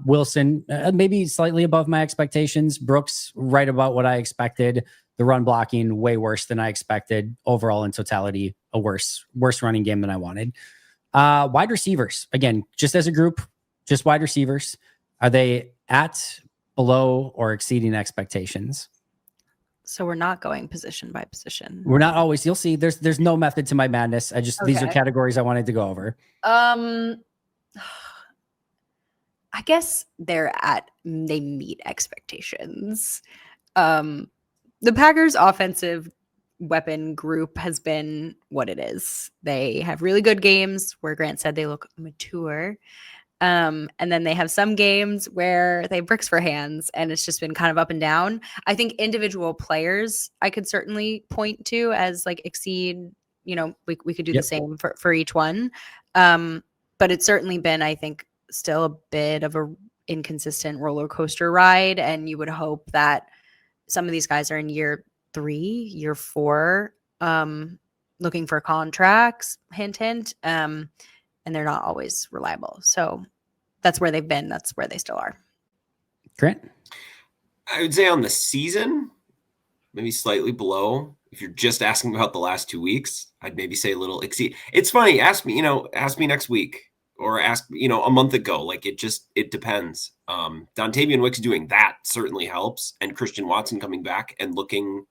Wilson, maybe slightly above my expectations. Brooks, right about what I expected. The run blocking, way worse than I expected. Overall, in totality, a worse running game than I wanted. Wide receivers, again, just as a group, just wide receivers. Are they at, below, or exceeding expectations? So we're not going position by position. We're not always. You'll see. There's no method to my madness. These are categories I wanted to go over. I guess they meet expectations. The Packers' offensive weapon group has been what it is. They have really good games where Grant said they look mature. And then they have some games where they have bricks for hands, and it's just been kind of up and down. I think individual players I could certainly point to as like exceed, we could do the same for each one. But it's certainly been, I think, still a bit of a inconsistent roller coaster ride. And you would hope that some of these guys are in year 3, year 4, looking for contracts, hint, hint. And they're not always reliable. So that's where they've been. That's where they still are. Grant? I would say on the season, maybe slightly below. If you're just asking about the last 2 weeks, I'd maybe say a little exceed. It's funny. Ask me next week, or ask, a month ago. Like it depends. Dontavian Wicks doing that certainly helps. And Christian Watson coming back and looking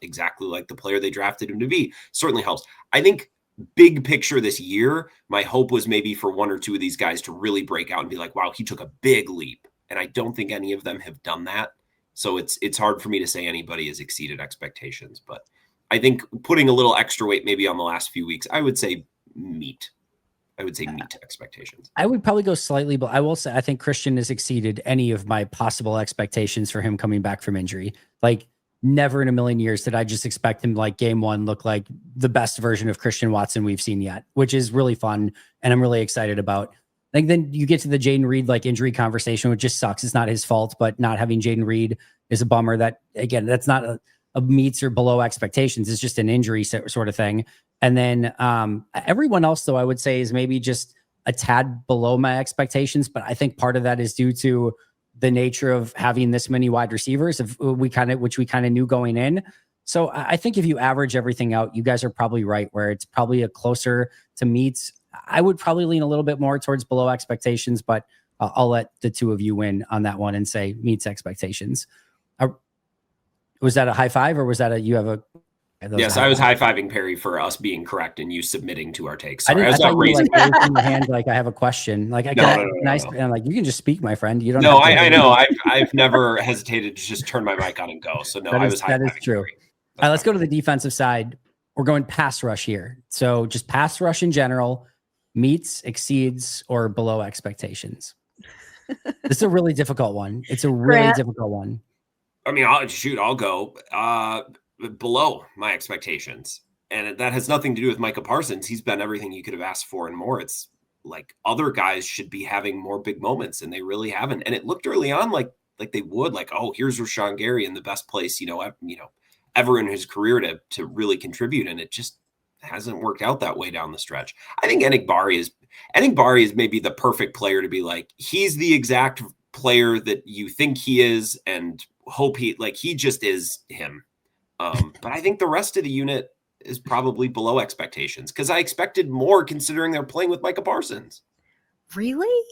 exactly like the player they drafted him to be certainly helps. I think big picture this year, my hope was maybe for 1 or 2 of these guys to really break out and be like, wow, he took a big leap. And I don't think any of them have done that. So it's hard for me to say anybody has exceeded expectations. But I think putting a little extra weight maybe on the last few weeks, I would say meet expectations. I would probably go slightly, but I will say I think Christian has exceeded any of my possible expectations for him coming back from injury. Like, never in a million years did I just expect him, like, game 1 look like the best version of Christian Watson we've seen yet, which is really fun and I'm really excited about. I think then you get to the Jaden Reed like injury conversation, which just sucks. It's not his fault, but not having Jaden Reed is a bummer. That, again, that's not a meets or below expectations. It's just an injury sort of thing. And then everyone else, though, I would say is maybe just a tad below my expectations. But I think part of that is due to the nature of having this many wide receivers, which we kind of knew going in. So I think if you average everything out, you guys are probably right, where it's probably a closer to meets. I would probably lean a little bit more towards below expectations, but I'll let the 2 of you win on that one and say meets expectations. Was that a high five, or was that you have a? Yes, I was high-fiving Perri for us being correct and you submitting to our takes. Sorry, I thought you were like raising your hand like I have a question. Like, no. I'm like, you can just speak, my friend. You don't. No, I know. I've never hesitated to just turn my mic on and go. So no, that is true. All right, let's go to the defensive side. We're going pass rush here. So just pass rush in general, meets, exceeds, or below expectations. This is a really difficult one. It's a really difficult one. I mean, I'll go below my expectations. And that has nothing to do with Micah Parsons. He's been everything you could have asked for and more. It's like other guys should be having more big moments, and they really haven't. And it looked early on like they would, like, oh, here's Rashawn Gary in the best place, ever in his career to really contribute. And it just hasn't worked out that way down the stretch. I think Enik Bari is maybe the perfect player to be like, he's the exact player that you think he is, and hope he just is him. But I think the rest of the unit is probably below expectations, because I expected more considering they're playing with Micah Parsons. Really?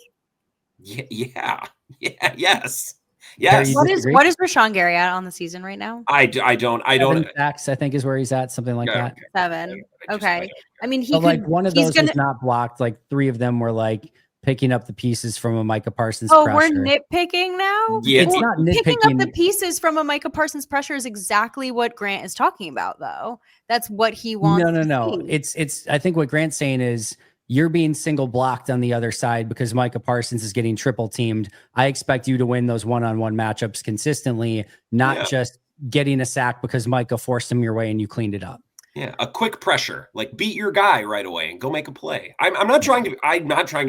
Yeah. Yes. What is Rashawn Gary at on the season right now? I don't. 7 sacks, I think, is where he's at, something like that. Okay. 7. Okay. I mean, one of those was not blocked. Like 3 of them were like picking up the pieces from a Micah Parsons pressure. We're nitpicking now? Yeah. It's not nitpicking. Picking up the pieces from a Micah Parsons pressure is exactly what Grant is talking about, though. That's what he wants. No. It's I think what Grant's saying is you're being single blocked on the other side because Micah Parsons is getting triple teamed. I expect you to win those one-on-one matchups consistently, not just getting a sack because Micah forced him your way and you cleaned it up. Yeah, a quick pressure, like beat your guy right away and go make a play. I'm not trying to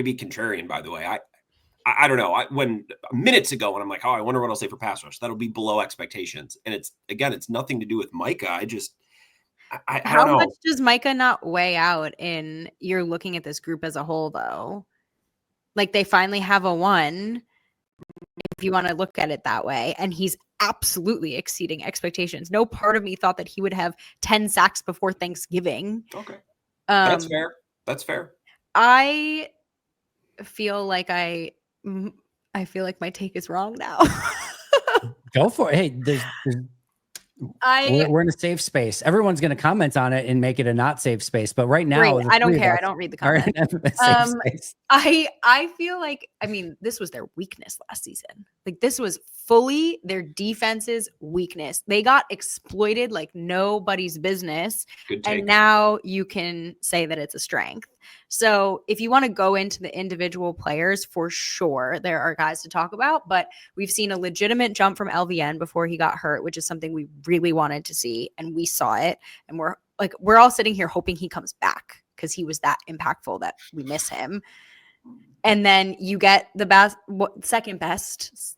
be contrarian, by the way. I don't know. When minutes ago, when I'm like, oh, I wonder what I'll say for pass rush, that'll be below expectations. And it's nothing to do with Micah. I don't know. How much does Micah not weigh out in you're looking at this group as a whole, though? Like, they finally have a 1, if you want to look at it that way, and he's absolutely exceeding expectations. No part of me thought that he would have 10 sacks before Thanksgiving. Okay. That's fair. I feel like my take is wrong now. Go for it. Hey, we're in a safe space. Everyone's going to comment on it and make it a not safe space. But right now, I don't care. I don't read the comments. I feel like, this was their weakness last season. Like this was fully their defense's weakness. They got exploited like nobody's business. Good take. And now you can say that it's a strength. So if you want to go into the individual players, for sure, there are guys to talk about, but we've seen a legitimate jump from LVN before he got hurt, which is something we really wanted to see. And we saw it. And we're all sitting here hoping he comes back because he was that impactful that we miss him. And then you get the second best,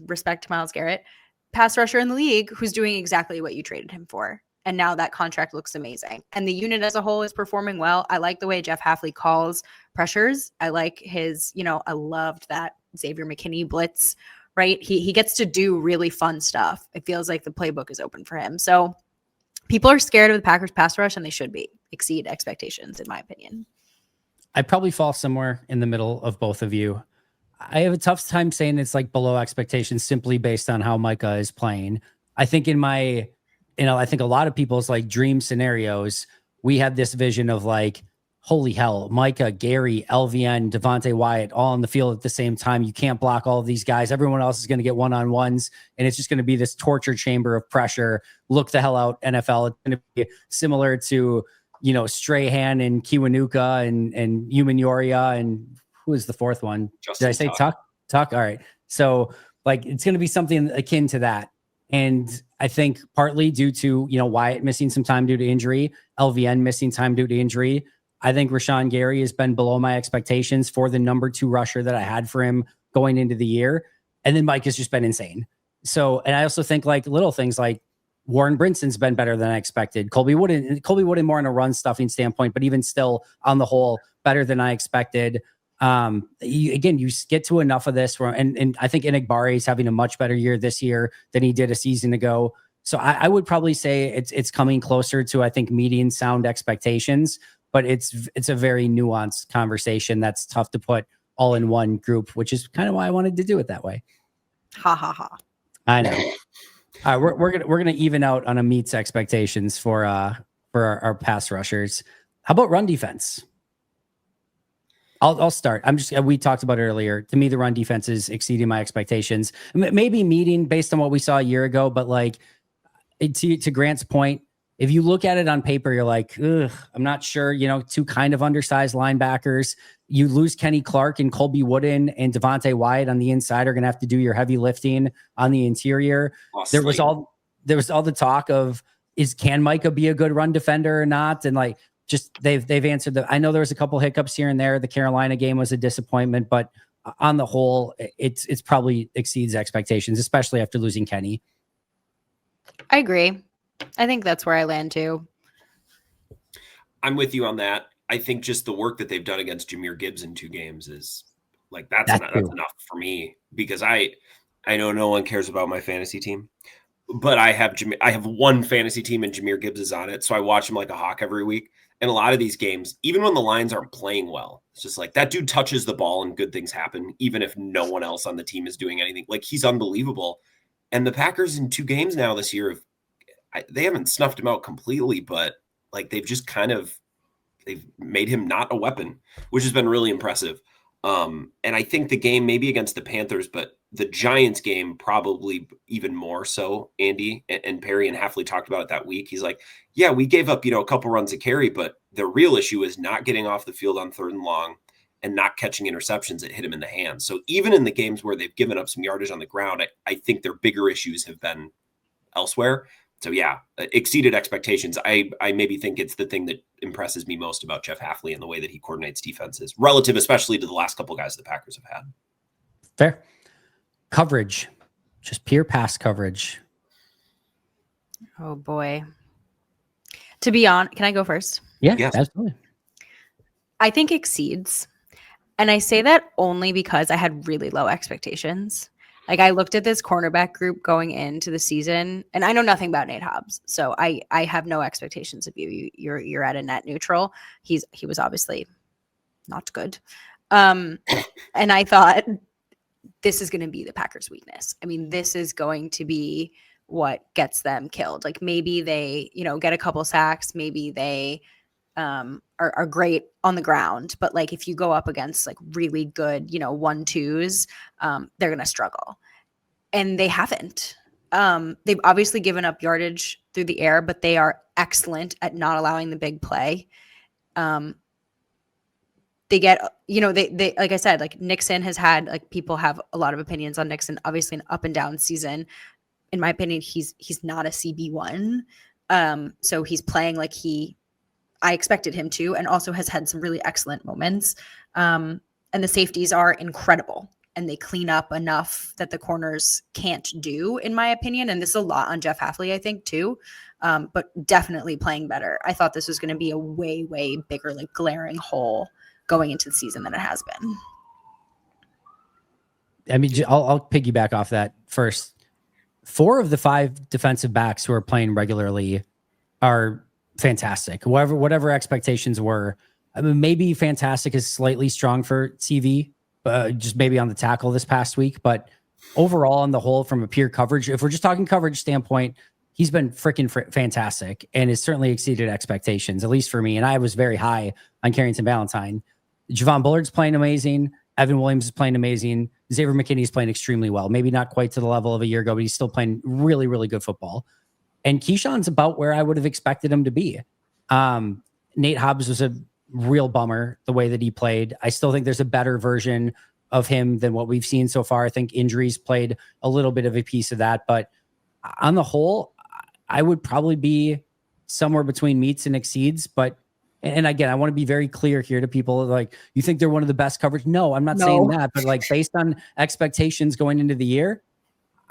respect to Myles Garrett, pass rusher in the league who's doing exactly what you traded him for. And now that contract looks amazing. And the unit as a whole is performing well. I like the way Jeff Hafley calls pressures. I like his, I loved that Xavier McKinney blitz, right? He gets to do really fun stuff. It feels like the playbook is open for him. So people are scared of the Packers pass rush, and they should be. Exceed expectations, in my opinion. I'd probably fall somewhere in the middle of both of you. I have a tough time saying it's like below expectations simply based on how Micah is playing. I think I think a lot of people's like dream scenarios, we had this vision of like, holy hell, Micah, Gary, LVN, Devontae Wyatt, all on the field at the same time. You can't block all of these guys. Everyone else is going to get one-on-ones, and it's just going to be this torture chamber of pressure. Look the hell out, NFL. It's going to be similar to, Strahan and Kiwanuka and Human Yoria, and who is the fourth one? Did I say Tuck? Tuck. All right. So like, it's going to be something akin to that. And I think partly due to, Wyatt missing some time due to injury, LVN missing time due to injury. I think Rashawn Gary has been below my expectations for the number 2 rusher that I had for him going into the year. And then Mike has just been insane. So, and I also think like little things like Warren Brinson's been better than I expected. Colby Wooden more on a run stuffing standpoint, but even still on the whole, better than I expected. You get to enough of this and I think Enigbare is having a much better year this year than he did a season ago. So I would probably say it's coming closer to, I think, meeting sound expectations, but it's a very nuanced conversation that's tough to put all in one group, which is kind of why I wanted to do it that way. Ha ha ha. I know. All right, we're gonna even out on a meets expectations for our pass rushers. How about run defense? I'll start. We talked about it earlier. To me, the run defense is exceeding my expectations. Maybe meeting based on what we saw a year ago, but like to Grant's point, if you look at it on paper, you're like, ugh, I'm not sure. 2 kind of undersized linebackers. You lose Kenny Clark and Colby Wooden and Devontae Wyatt on the inside are going to have to do your heavy lifting on the interior. There was all the talk of can Micah be a good run defender or not, and like. Just they've answered I know there was a couple hiccups here and there. The Carolina game was a disappointment, but on the whole, it's probably exceeds expectations, especially after losing Kenny. I agree. I think that's where I land too. I'm with you on that. I think just the work that they've done against Jahmyr Gibbs in 2 games is like that's enough for me, because I know no one cares about my fantasy team, but I have one fantasy team and Jahmyr Gibbs is on it, so I watch him like a hawk every week. And a lot of these games, even when the Lions aren't playing well, it's just like that dude touches the ball and good things happen, even if no one else on the team is doing anything. Like, he's unbelievable. And the Packers in 2 games now this year, they haven't snuffed him out completely, but like they've made him not a weapon, which has been really impressive. And I think the game maybe against the Panthers, but the Giants game probably even more so. Andy and Perri and Hafley talked about it that week. He's like, yeah, we gave up, a couple runs a carry, but the real issue is not getting off the field on 3rd and long and not catching interceptions that hit him in the hands. So even in the games where they've given up some yardage on the ground, I think their bigger issues have been elsewhere. So yeah, exceeded expectations. I maybe think it's the thing that impresses me most about Jeff Hafley and the way that he coordinates defenses, relative especially to the last couple guys the Packers have had. Fair. Coverage, just pure pass coverage. Oh boy. To be honest, can I go first? Yeah, yes. Absolutely. I think exceeds. And I say that only because I had really low expectations. Like, I looked at this cornerback group going into the season, and I know nothing about Nate Hobbs, so I have no expectations of you. You're at a net neutral. He was obviously not good. And I thought, this is going to be the Packers' weakness. I mean, this is going to be what gets them killed. Like, maybe they, get a couple sacks. Maybe they are great on the ground. But like, if you go up against like really good, 1-2s, they're going to struggle. and they haven't. They've obviously given up yardage through the air, but they are excellent at not allowing the big play. They get, they like I said, like Nixon has had, like, people have a lot of opinions on Nixon, obviously an up and down season. In my opinion, he's not a CB1. So he's playing like I expected him to, and also has had some really excellent moments. And the safeties are incredible, and they clean up enough that the corners can't do, in my opinion. And this is a lot on Jeff Hafley, I think, too. But definitely playing better. I thought this was going to be a way, way bigger, like, glaring hole going into the season than it has been. I mean, I'll piggyback off that first. 4 of the 5 defensive backs who are playing regularly are fantastic. Whatever expectations were, I mean, maybe fantastic is slightly strong for TV, just maybe on the tackle this past week. But overall, on the whole, from a pure coverage, if we're just talking coverage standpoint, he's been freaking fantastic and has certainly exceeded expectations, at least for me. And I was very high on Carrington Valentine. Javon Bullard's playing amazing. Evan Williams is playing amazing. Xavier McKinney is playing extremely well. Maybe not quite to the level of a year ago, but he's still playing really, really good football. And Keyshawn's about where I would have expected him to be. Nate Hobbs was a real bummer the way that he played. I still think there's a better version of him than what we've seen so far. I think injuries played a little bit of a piece of that. But on the whole, I would probably be somewhere between meets and exceeds. But and again, I want to be very clear here to people, like, you think they're one of the best coverage? No, I'm not saying that, but like, based on expectations going into the year,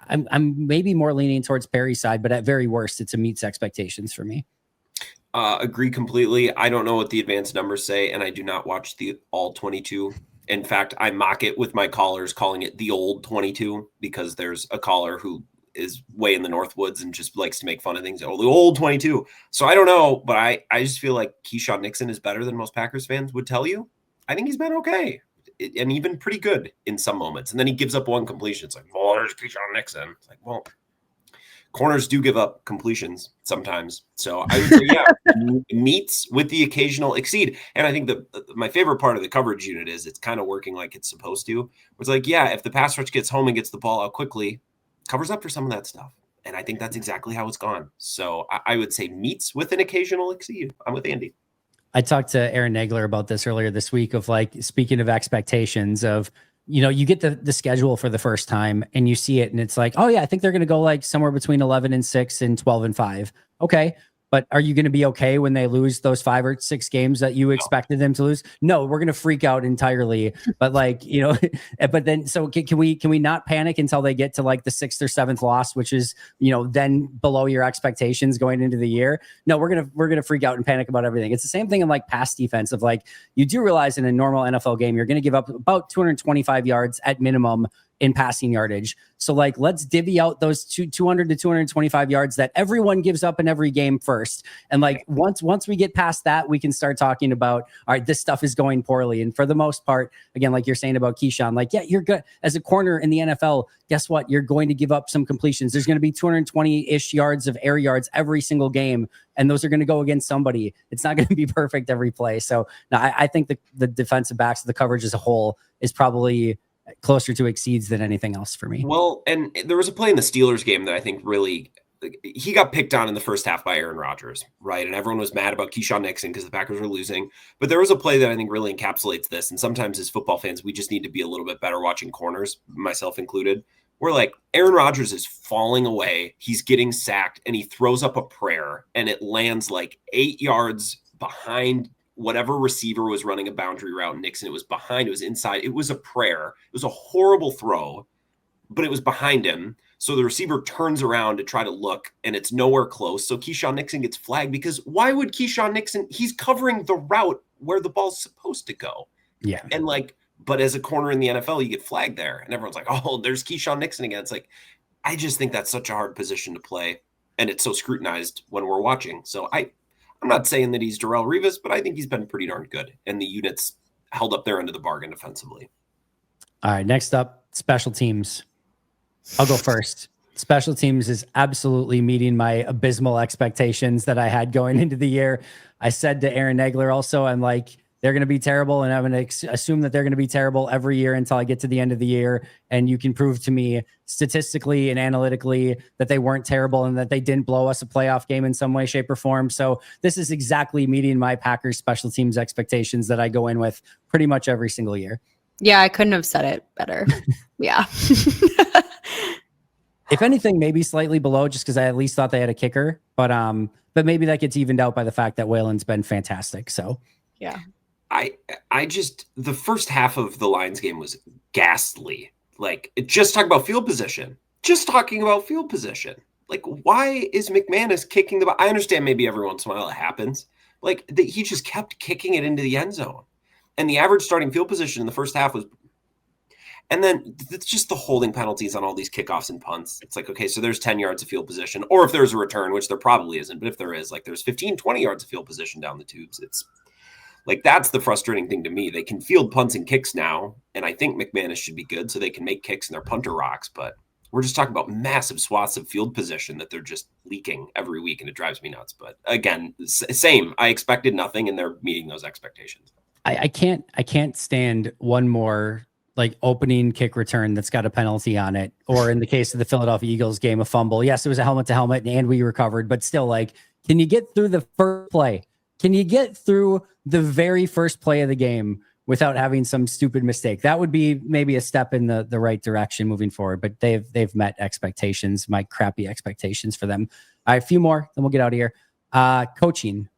I'm maybe more leaning towards Perry's side, but at very worst, it's a meets expectations for me. Agree completely. I don't know what the advanced numbers say, and I do not watch the all 22. In fact, I mock it with my callers, calling it the old 22, because there's a caller who is way in the Northwoods and just likes to make fun of things. Oh, the old 22. So I don't know, but I just feel like Keyshawn Nixon is better than most Packers fans would tell you. I think he's been okay and even pretty good in some moments. And then he gives up one completion. It's like, well, there's Keyshawn Nixon. It's like, well, corners do give up completions sometimes. So I would say, yeah, meets with the occasional exceed. And I think my favorite part of the coverage unit is it's kind of working like it's supposed to. It's like, yeah, if the pass rush gets home and gets the ball out quickly, covers up for some of that stuff. And I think that's exactly how it's gone. So I would say meets with an occasional exceed. I'm with Andy. I talked to Aaron Nagler about this earlier this week of, like, speaking of expectations of, you get the schedule for the first time and you see it and it's like, oh yeah, I think they're going to go like somewhere between 11-6 and 12-5. Okay. But are you going to be okay when they lose those 5 or 6 games that you expected them to lose? No, we're going to freak out entirely. But like, but then, so can we not panic until they get to like the 6th or 7th loss, which is, then below your expectations going into the year? No, we're going to freak out and panic about everything. It's the same thing in like pass defense of, like, you do realize in a normal NFL game, you're going to give up about 225 yards at minimum in passing yardage. So like, let's divvy out those 200 to 225 yards that everyone gives up in every game first. And like, once we get past that, we can start talking about, all right, this stuff is going poorly. And for the most part, again, like you're saying about Keyshawn, like, yeah, you're good as a corner in the NFL. Guess what? You're going to give up some completions. There's going to be 220-ish yards of air yards every single game. And those are going to go against somebody. It's not going to be perfect every play. So no, I think the defensive backs, the coverage as a whole is probably closer to exceeds than anything else for me. Well, and there was a play in the Steelers game that I think really, he got picked on in the first half by Aaron Rodgers, right? And everyone was mad about Keyshawn Nixon because the Packers were losing. But there was a play that I think really encapsulates this. And sometimes as football fans, we just need to be a little bit better watching corners, myself included. Where like Aaron Rodgers is falling away, he's getting sacked, and he throws up a prayer, and it lands like 8 yards behind whatever receiver was running a boundary route. Nixon, it was behind, it was inside. It was a prayer. It was a horrible throw, but it was behind him. So the receiver turns around to try to look, and it's nowhere close. So Keyshawn Nixon gets flagged, because why would Keyshawn Nixon, he's covering the route where the ball's supposed to go. Yeah. And like, but as a corner in the NFL, you get flagged there, and everyone's like, oh, there's Keyshawn Nixon again. It's like, I just think that's such a hard position to play, and it's so scrutinized when we're watching. So I'm not saying that he's Darrelle Revis, but I think he's been pretty darn good. And the units held up their end of the bargain defensively. All right, next up, special teams. I'll go first. Special teams is absolutely meeting my abysmal expectations that I had going into the year. I said to Aaron Nagler also, I'm like, they're going to be terrible, and I'm going to assume that they're going to be terrible every year until I get to the end of the year, and you can prove to me statistically and analytically that they weren't terrible and that they didn't blow us a playoff game in some way, shape, or form. So this is exactly meeting my Packers special teams expectations that I go in with pretty much every single year. Yeah, I couldn't have said it better. Yeah. If anything, maybe slightly below, just because I at least thought they had a kicker, but maybe that gets evened out by the fact that Waylon's been fantastic. So yeah. I just, the first half of the Lions game was ghastly. Like, just talking about field position. Like, why is McManus kicking the ball? I understand maybe every once in a while it happens. Like, he just kept kicking it into the end zone. And the average starting field position in the first half was, and then it's just the holding penalties on all these kickoffs and punts. It's like, okay, so there's 10 yards of field position, or if there's a return, which there probably isn't, but if there is, like, there's 15, 20 yards of field position down the tubes. It's like, that's the frustrating thing to me. They can field punts and kicks now, and I think McManus should be good so they can make kicks in their punter rocks, but we're just talking about massive swaths of field position that they're just leaking every week, and it drives me nuts. But again, same. I expected nothing, and they're meeting those expectations. I can't stand one more like opening kick return that's got a penalty on it, or in the case of the Philadelphia Eagles game, a fumble. Yes, it was a helmet to helmet and we recovered, but still, like, can you get through the first play? Can you get through the very first play of the game without having some stupid mistake? That would be maybe a step in the right direction moving forward, but they've met expectations, my crappy expectations for them. All right, a few more, then we'll get out of here. Coaching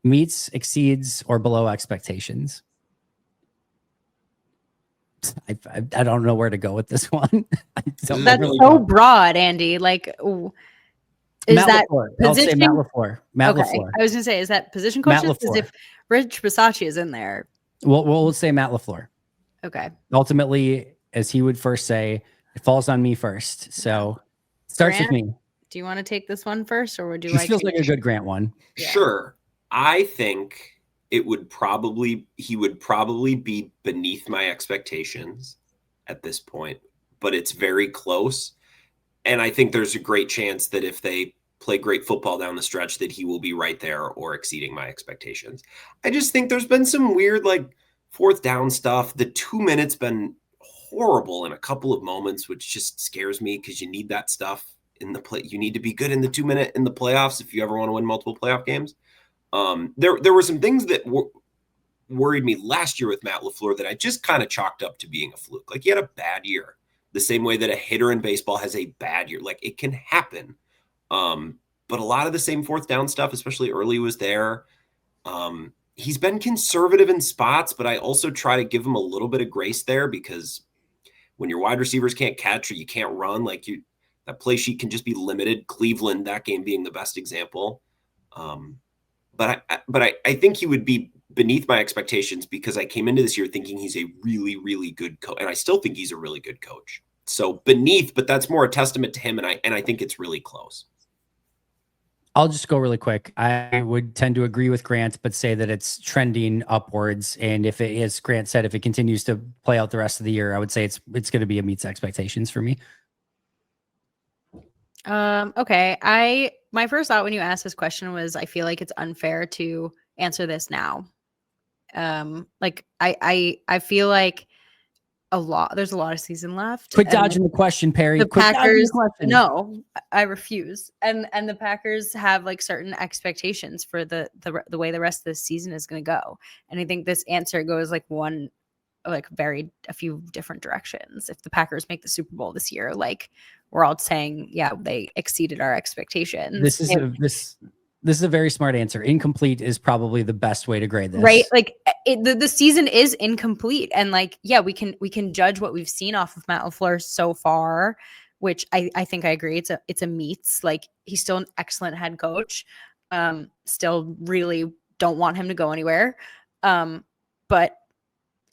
meets, exceeds, or below expectations. I don't know where to go with this one. That's really so broad, Andy. Like, is Matt that LaFleur. I'll say Matt LaFleur. Matt okay. LaFleur. I was going to say, is that position coaches? Because if Rich Bisaccia is in there, we'll say Matt LaFleur. Okay. Ultimately, as he would first say, it falls on me first. So it starts Grant, with me. Do you want to take this one first, or would you this feels like a good Grant one? Yeah. Sure. I think he would probably be beneath my expectations at this point, but it's very close. And I think there's a great chance that if they play great football down the stretch, that he will be right there or exceeding my expectations. I just think there's been some weird, like, fourth down stuff. The 2 minutes been horrible in a couple of moments, which just scares me because you need that stuff in the play. You need to be good in the 2 minute in the playoffs if you ever want to win multiple playoff games. There were some things that worried me last year with Matt LaFleur that I just kind of chalked up to being a fluke. Like, he had a bad year, the same way that a hitter in baseball has a bad year. Like, it can happen. But a lot of the same fourth down stuff, especially early, was there. He's been conservative in spots, but I also try to give him a little bit of grace there, because when your wide receivers can't catch or you can't run, like, that play sheet can just be limited. Cleveland, that game being the best example. But I think he would be beneath my expectations because I came into this year thinking he's a really, really good coach, and I still think he's a really good coach. So beneath, but that's more a testament to him, and I think it's really close. I'll just go really quick. I would tend to agree with Grant, but say that it's trending upwards. And if it is, Grant said, if it continues to play out the rest of the year, I would say it's going to be a meets expectations for me. Okay. My first thought when you asked this question was, I feel like it's unfair to answer this now. Like, I feel like there's a lot of season left. Quit dodging the question, Perri. The Packers, no, I refuse. And the Packers have, like, certain expectations for the way the rest of the season is going to go. And I think this answer goes like a few different directions. If the Packers make the Super Bowl this year, like, we're all saying, yeah, they exceeded our expectations. This is a very smart answer. Incomplete is probably the best way to grade this. Right? Like, the season is incomplete, and, like, yeah, we can judge what we've seen off of Matt LaFleur so far, which I think I agree. It's a meets. Like, he's still an excellent head coach. Still really don't want him to go anywhere. But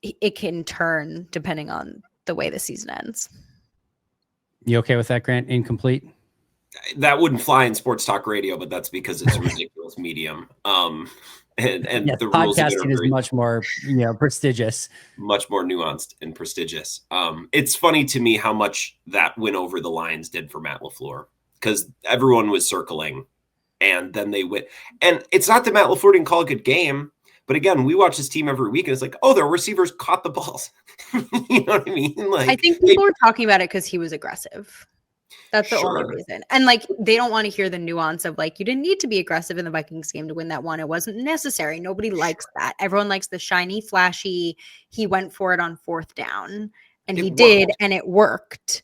it can turn depending on the way the season ends. You okay with that, Grant? Incomplete? That wouldn't fly in sports talk radio, but that's because it's a ridiculous medium. And yes, the rules podcasting is much more, prestigious, much more nuanced and prestigious. It's funny to me how much that win over the Lions did for Matt LaFleur, because everyone was circling, and then they went. And it's not that Matt LaFleur didn't call a good game, But again, we watch this team every week and it's like, oh, their receivers caught the balls. You know what I mean? Like, I think people were talking about it because he was aggressive. That's the only Sure. reason. And like, they don't want to hear the nuance of like, you didn't need to be aggressive in the Vikings game to win that one. It wasn't necessary. Nobody likes that. Everyone likes the shiny, flashy. He went for it on 4th down and he did, and it worked.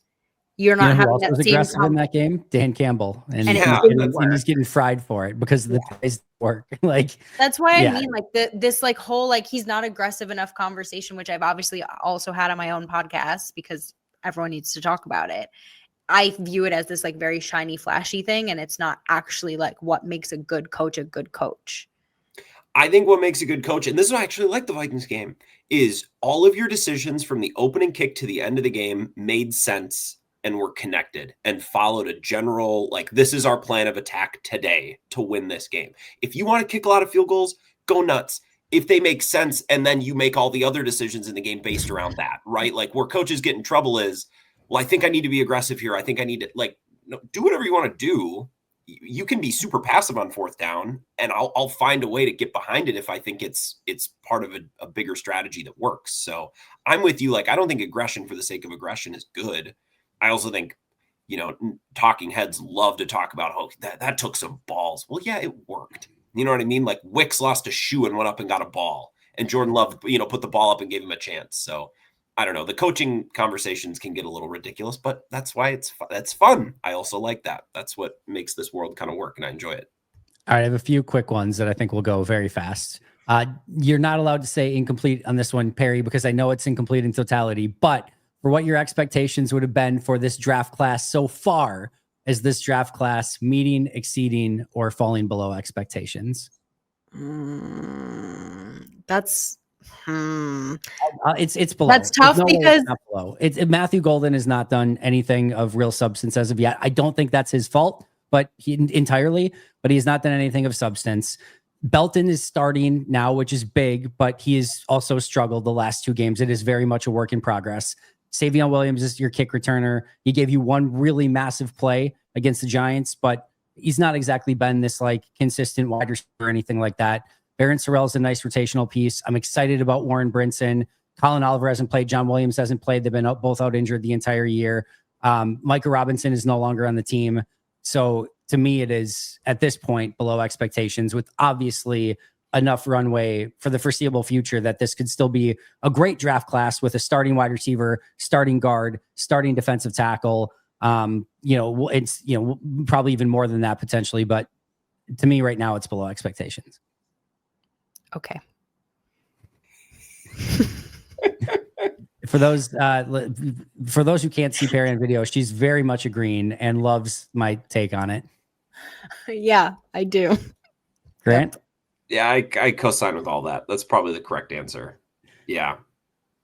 You're not having that same aggressive in that game, Dan Campbell, and, he's getting fried for it because the plays work. Like, that's why I mean, like this like whole like he's not aggressive enough conversation, which I've obviously also had on my own podcast because everyone needs to talk about it. I view it as this like very shiny, flashy thing, and it's not actually like what makes a good coach a good coach. I think what makes a good coach, and this is what I actually like the Vikings game, is all of your decisions from the opening kick to the end of the game made sense and were connected and followed a general, like, this is our plan of attack today to win this game. If you want to kick a lot of field goals, go nuts. If they make sense, and then you make all the other decisions in the game based around that, right? Like, where coaches get in trouble is, well, I think I need to be aggressive here. I think I need to, like, no, do whatever you want to do. You can be super passive on 4th down, and I'll find a way to get behind it if I think it's part of a bigger strategy that works. So I'm with you. Like, I don't think aggression for the sake of aggression is good. I also think, you know, talking heads love to talk about, oh, that took some balls. Well, yeah, it worked. You know what I mean? Like, Wicks lost a shoe and went up and got a ball, and Jordan Love, you know, put the ball up and gave him a chance. So I don't know. The coaching conversations can get a little ridiculous, but that's why that's fun. I also like that. That's what makes this world kind of work, and I enjoy it. All right, I have a few quick ones that I think will go very fast. You're not allowed to say incomplete on this one, Perri, because I know it's incomplete in totality, but for what your expectations would have been for this draft class so far, is this draft class meeting, exceeding, or falling below expectations? That's it's below. That's tough because Matthew Golden has not done anything of real substance as of yet. I don't think that's his fault, but entirely, but he's not done anything of substance. Belton is starting now, which is big, but he has also struggled the last 2 games. It is very much a work in progress. Savion Williams is your kick returner. He gave you one really massive play against the Giants, but he's not exactly been this like consistent wide receiver or anything like that. Barron Sorrell is a nice rotational piece. I'm excited about Warren Brinson. Colin Oliver hasn't played. John Williams hasn't played. They've been both out injured the entire year. Micah Robinson is no longer on the team. So to me, it is at this point below expectations, with obviously enough runway for the foreseeable future that this could still be a great draft class with a starting wide receiver, starting guard, starting defensive tackle. It's, probably even more than that potentially, but to me right now it's below expectations. Okay. For those who can't see Perri on video, she's very much agreeing and loves my take on it. Yeah, I do. Grant? Yeah, I co-sign with all that. That's probably the correct answer. Yeah.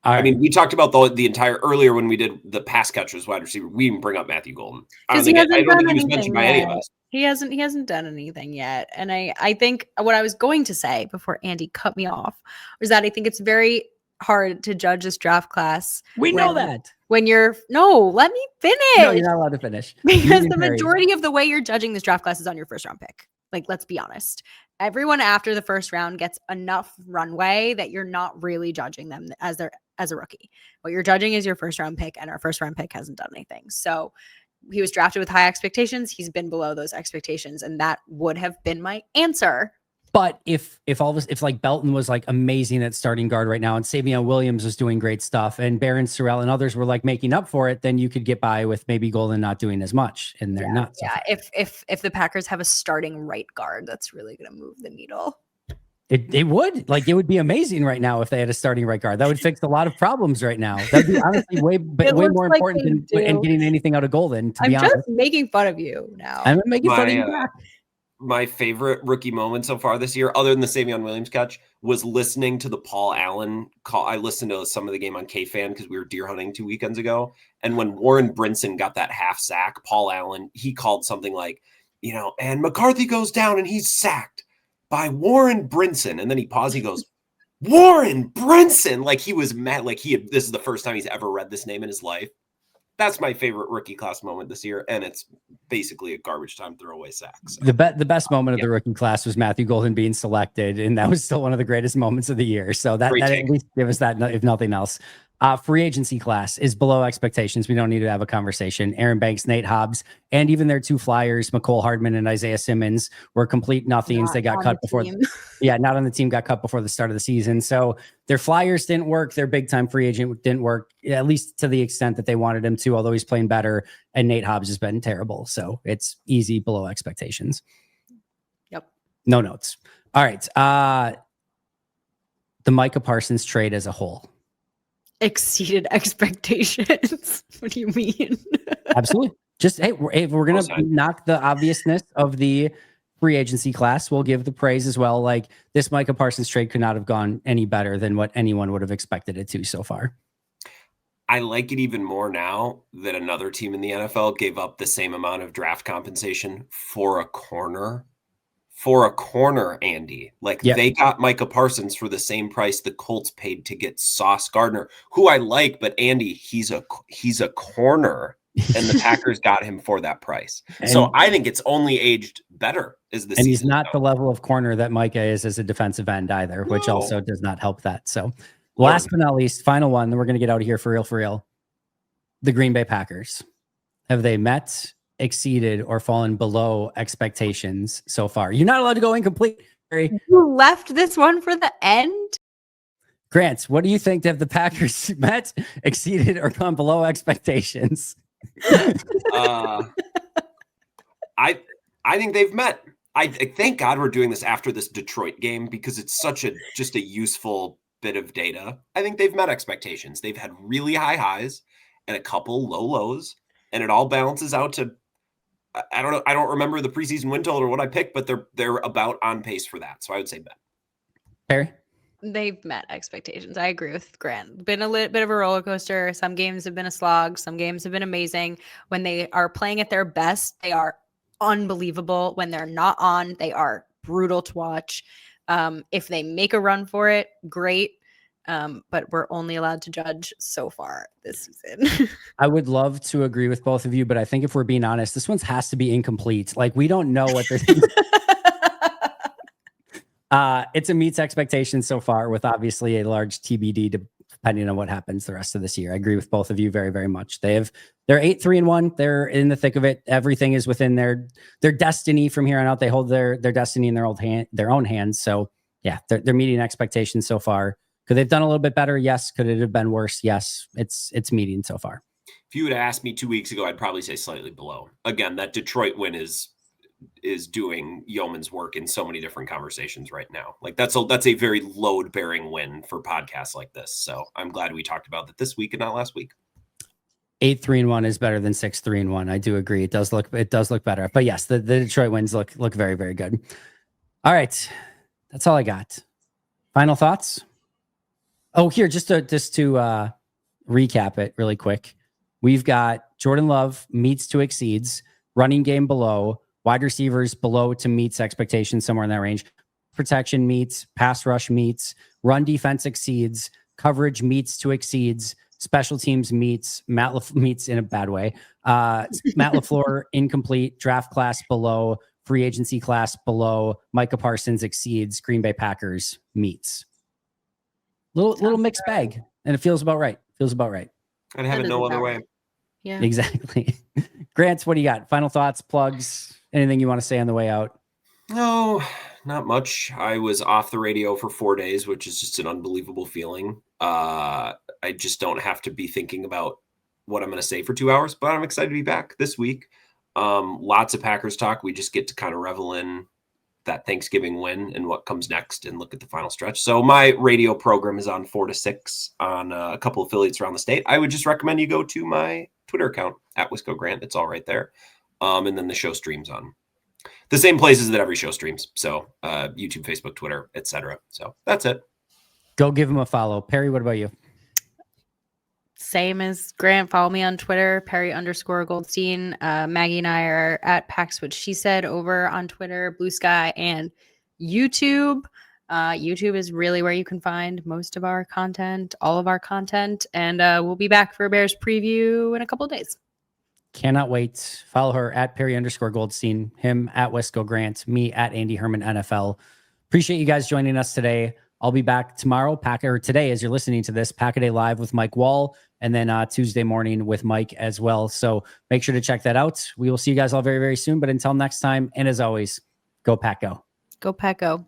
All right. I mean, we talked about the entire earlier when we did the pass catchers wide receiver. We didn't bring up Matthew Golden. I don't think he was mentioned by any of us. He hasn't done anything yet. And I think what I was going to say before Andy cut me off was that I think it's very hard to judge this draft class. We know that. When let me finish. No, you're not allowed to finish. Because the majority of the way you're judging this draft class is on your first round pick. Like, let's be honest. Everyone after the first round gets enough runway that you're not really judging them as a rookie. What you're judging is your first round pick, and our first round pick hasn't done anything. So he was drafted with high expectations. He's been below those expectations, and that would have been my answer. But if like Belton was like amazing at starting guard right now, and Savion Williams was doing great stuff, and Barron Sorrell and others were like making up for it, then you could get by with maybe Golden not doing as much, and they're not. Yeah, if the Packers have a starting right guard, that's really going to move the needle. It would be amazing right now if they had a starting right guard. That would fix a lot of problems right now. That'd be honestly way more important than getting anything out of Golden. To be honest, I'm just making fun of you now. I'm making fun of you back. My favorite rookie moment so far this year, other than the Savion Williams catch, was listening to the Paul Allen call. I listened to some of the game on K-Fan because we were deer hunting 2 weekends ago. And when Warren Brinson got that half sack, Paul Allen, he called something like, and McCarthy goes down and he's sacked by Warren Brinson. And then he paused, he goes, Warren Brinson. Like, he was mad. Like, this is the first time he's ever read this name in his life. that's my favorite rookie class moment this year, and it's basically a garbage time throwaway sack. So. The best moment of the rookie class was Matthew Golden being selected, and that was still one of the greatest moments of the year. So that at least give us that, if nothing else. Free agency class is below expectations. We don't need to have a conversation. Aaron Banks, Nate Hobbs, and even their two flyers, McCole Hardman and Isaiah Simmons, were complete nothings. They got cut before. Not on the team, got cut before the start of the season. So their flyers didn't work. Their big time free agent didn't work, at least to the extent that they wanted him to, although he's playing better. And Nate Hobbs has been terrible. So it's easy below expectations. Yep. No notes. All right. The Micah Parsons trade as a whole exceeded expectations. What do you mean? Absolutely. Just, hey, we're going to knock the obviousness of the free agency class. We'll give the praise as well. Like, this Micah Parsons trade could not have gone any better than what anyone would have expected it to so far. I like it even more now that another team in the NFL gave up the same amount of draft compensation for a corner. Andy. Like, they got Micah Parsons for the same price the Colts paid to get Sauce Gardner, who I like, but Andy, he's a corner, and the Packers got him for that price. So I think it's only aged better as the season. And he's not the level of corner that Micah is as a defensive end either, which also does not help that. So last but not least, final one, then we're going to get out of here for real. The Green Bay Packers. Have they met, exceeded, or fallen below expectations so far? You're not allowed to go incomplete. You left this one for the end? Grant, what do you think? Have the Packers met, exceeded, or gone below expectations? I think they've met. I thank God we're doing this after this Detroit game, because it's such just a useful bit of data. I think they've met expectations. They've had really high highs and a couple low lows, and it all balances out to, I don't know. I don't remember the preseason win total or what I picked, but they're about on pace for that. So I would say bet. Perri? They've met expectations. I agree with Grant. Been a little bit of a roller coaster. Some games have been a slog. Some games have been amazing. When they are playing at their best, they are unbelievable. When they're not on, they are brutal to watch. If they make a run for it, great. But we're only allowed to judge so far this season. I would love to agree with both of you, but I think if we're being honest, this one has to be incomplete. Like, we don't know what this is. It's a meets expectations so far, with obviously a large TBD depending on what happens the rest of this year. I agree with both of you very, very much. They're 8-3-1. They're in the thick of it. Everything is within their destiny from here on out. They hold their destiny in their own hands. So yeah, they're meeting expectations so far. Could they've done a little bit better? Yes. Could it have been worse? Yes. It's meeting so far. If you would have asked me 2 weeks ago, I'd probably say slightly below. Again, that Detroit win is doing yeoman's work in so many different conversations right now. Like, that's a very load bearing win for podcasts like this. So I'm glad we talked about that this week and not last week. 8-3-1 is better than 6-3-1. I do agree. It does look better. But yes, the Detroit wins look very, very good. All right. That's all I got. Final thoughts? Oh, here, just to recap it really quick. We've got Jordan Love meets to exceeds, running game below, wide receivers below to meets expectations, somewhere in that range. Protection meets, pass rush meets, run defense exceeds, coverage meets to exceeds, special teams meets, meets in a bad way. Matt LaFleur incomplete, draft class below, free agency class below, Micah Parsons exceeds, Green Bay Packers meets. Little mixed bag, and it feels about right. I'd have it no other way. Yeah, exactly. Grant, what do you got? Final thoughts, plugs, anything you want to say on the way out? No, not much. I was off the radio for 4 days, which is just an unbelievable feeling. I just don't have to be thinking about what I'm going to say for 2 hours, but I'm excited to be back this week. Lots of Packers talk. We just get to kind of revel in that Thanksgiving win and what comes next and look at the final stretch. So my radio program is on 4 to 6 on a couple of affiliates around the state. I would just recommend you go to my Twitter account at Wisco Grant. It's all right there. And then the show streams on the same places that every show streams. So YouTube, Facebook, Twitter, etc. So that's it. Go give him a follow. Perri, what about you? Same as Grant. Follow me on Twitter, Perri_Goldstein. Maggie and I are at Pax What She Said over on Twitter, Blue Sky, and YouTube. YouTube is really where you can find most of our content, all of our content. And we'll be back for a Bears preview in a couple of days. Cannot wait. Follow her at Perri_Goldstein, him at Wesco Grant, me at Andy Herman NFL. Appreciate you guys joining us today. I'll be back tomorrow, today as you're listening to this, Pack-A-Day Live with Mike Wall, and then Tuesday morning with Mike as well. So make sure to check that out. We will see you guys all very, very soon. But until next time, and as always, go Pack Go. Go Pack Go.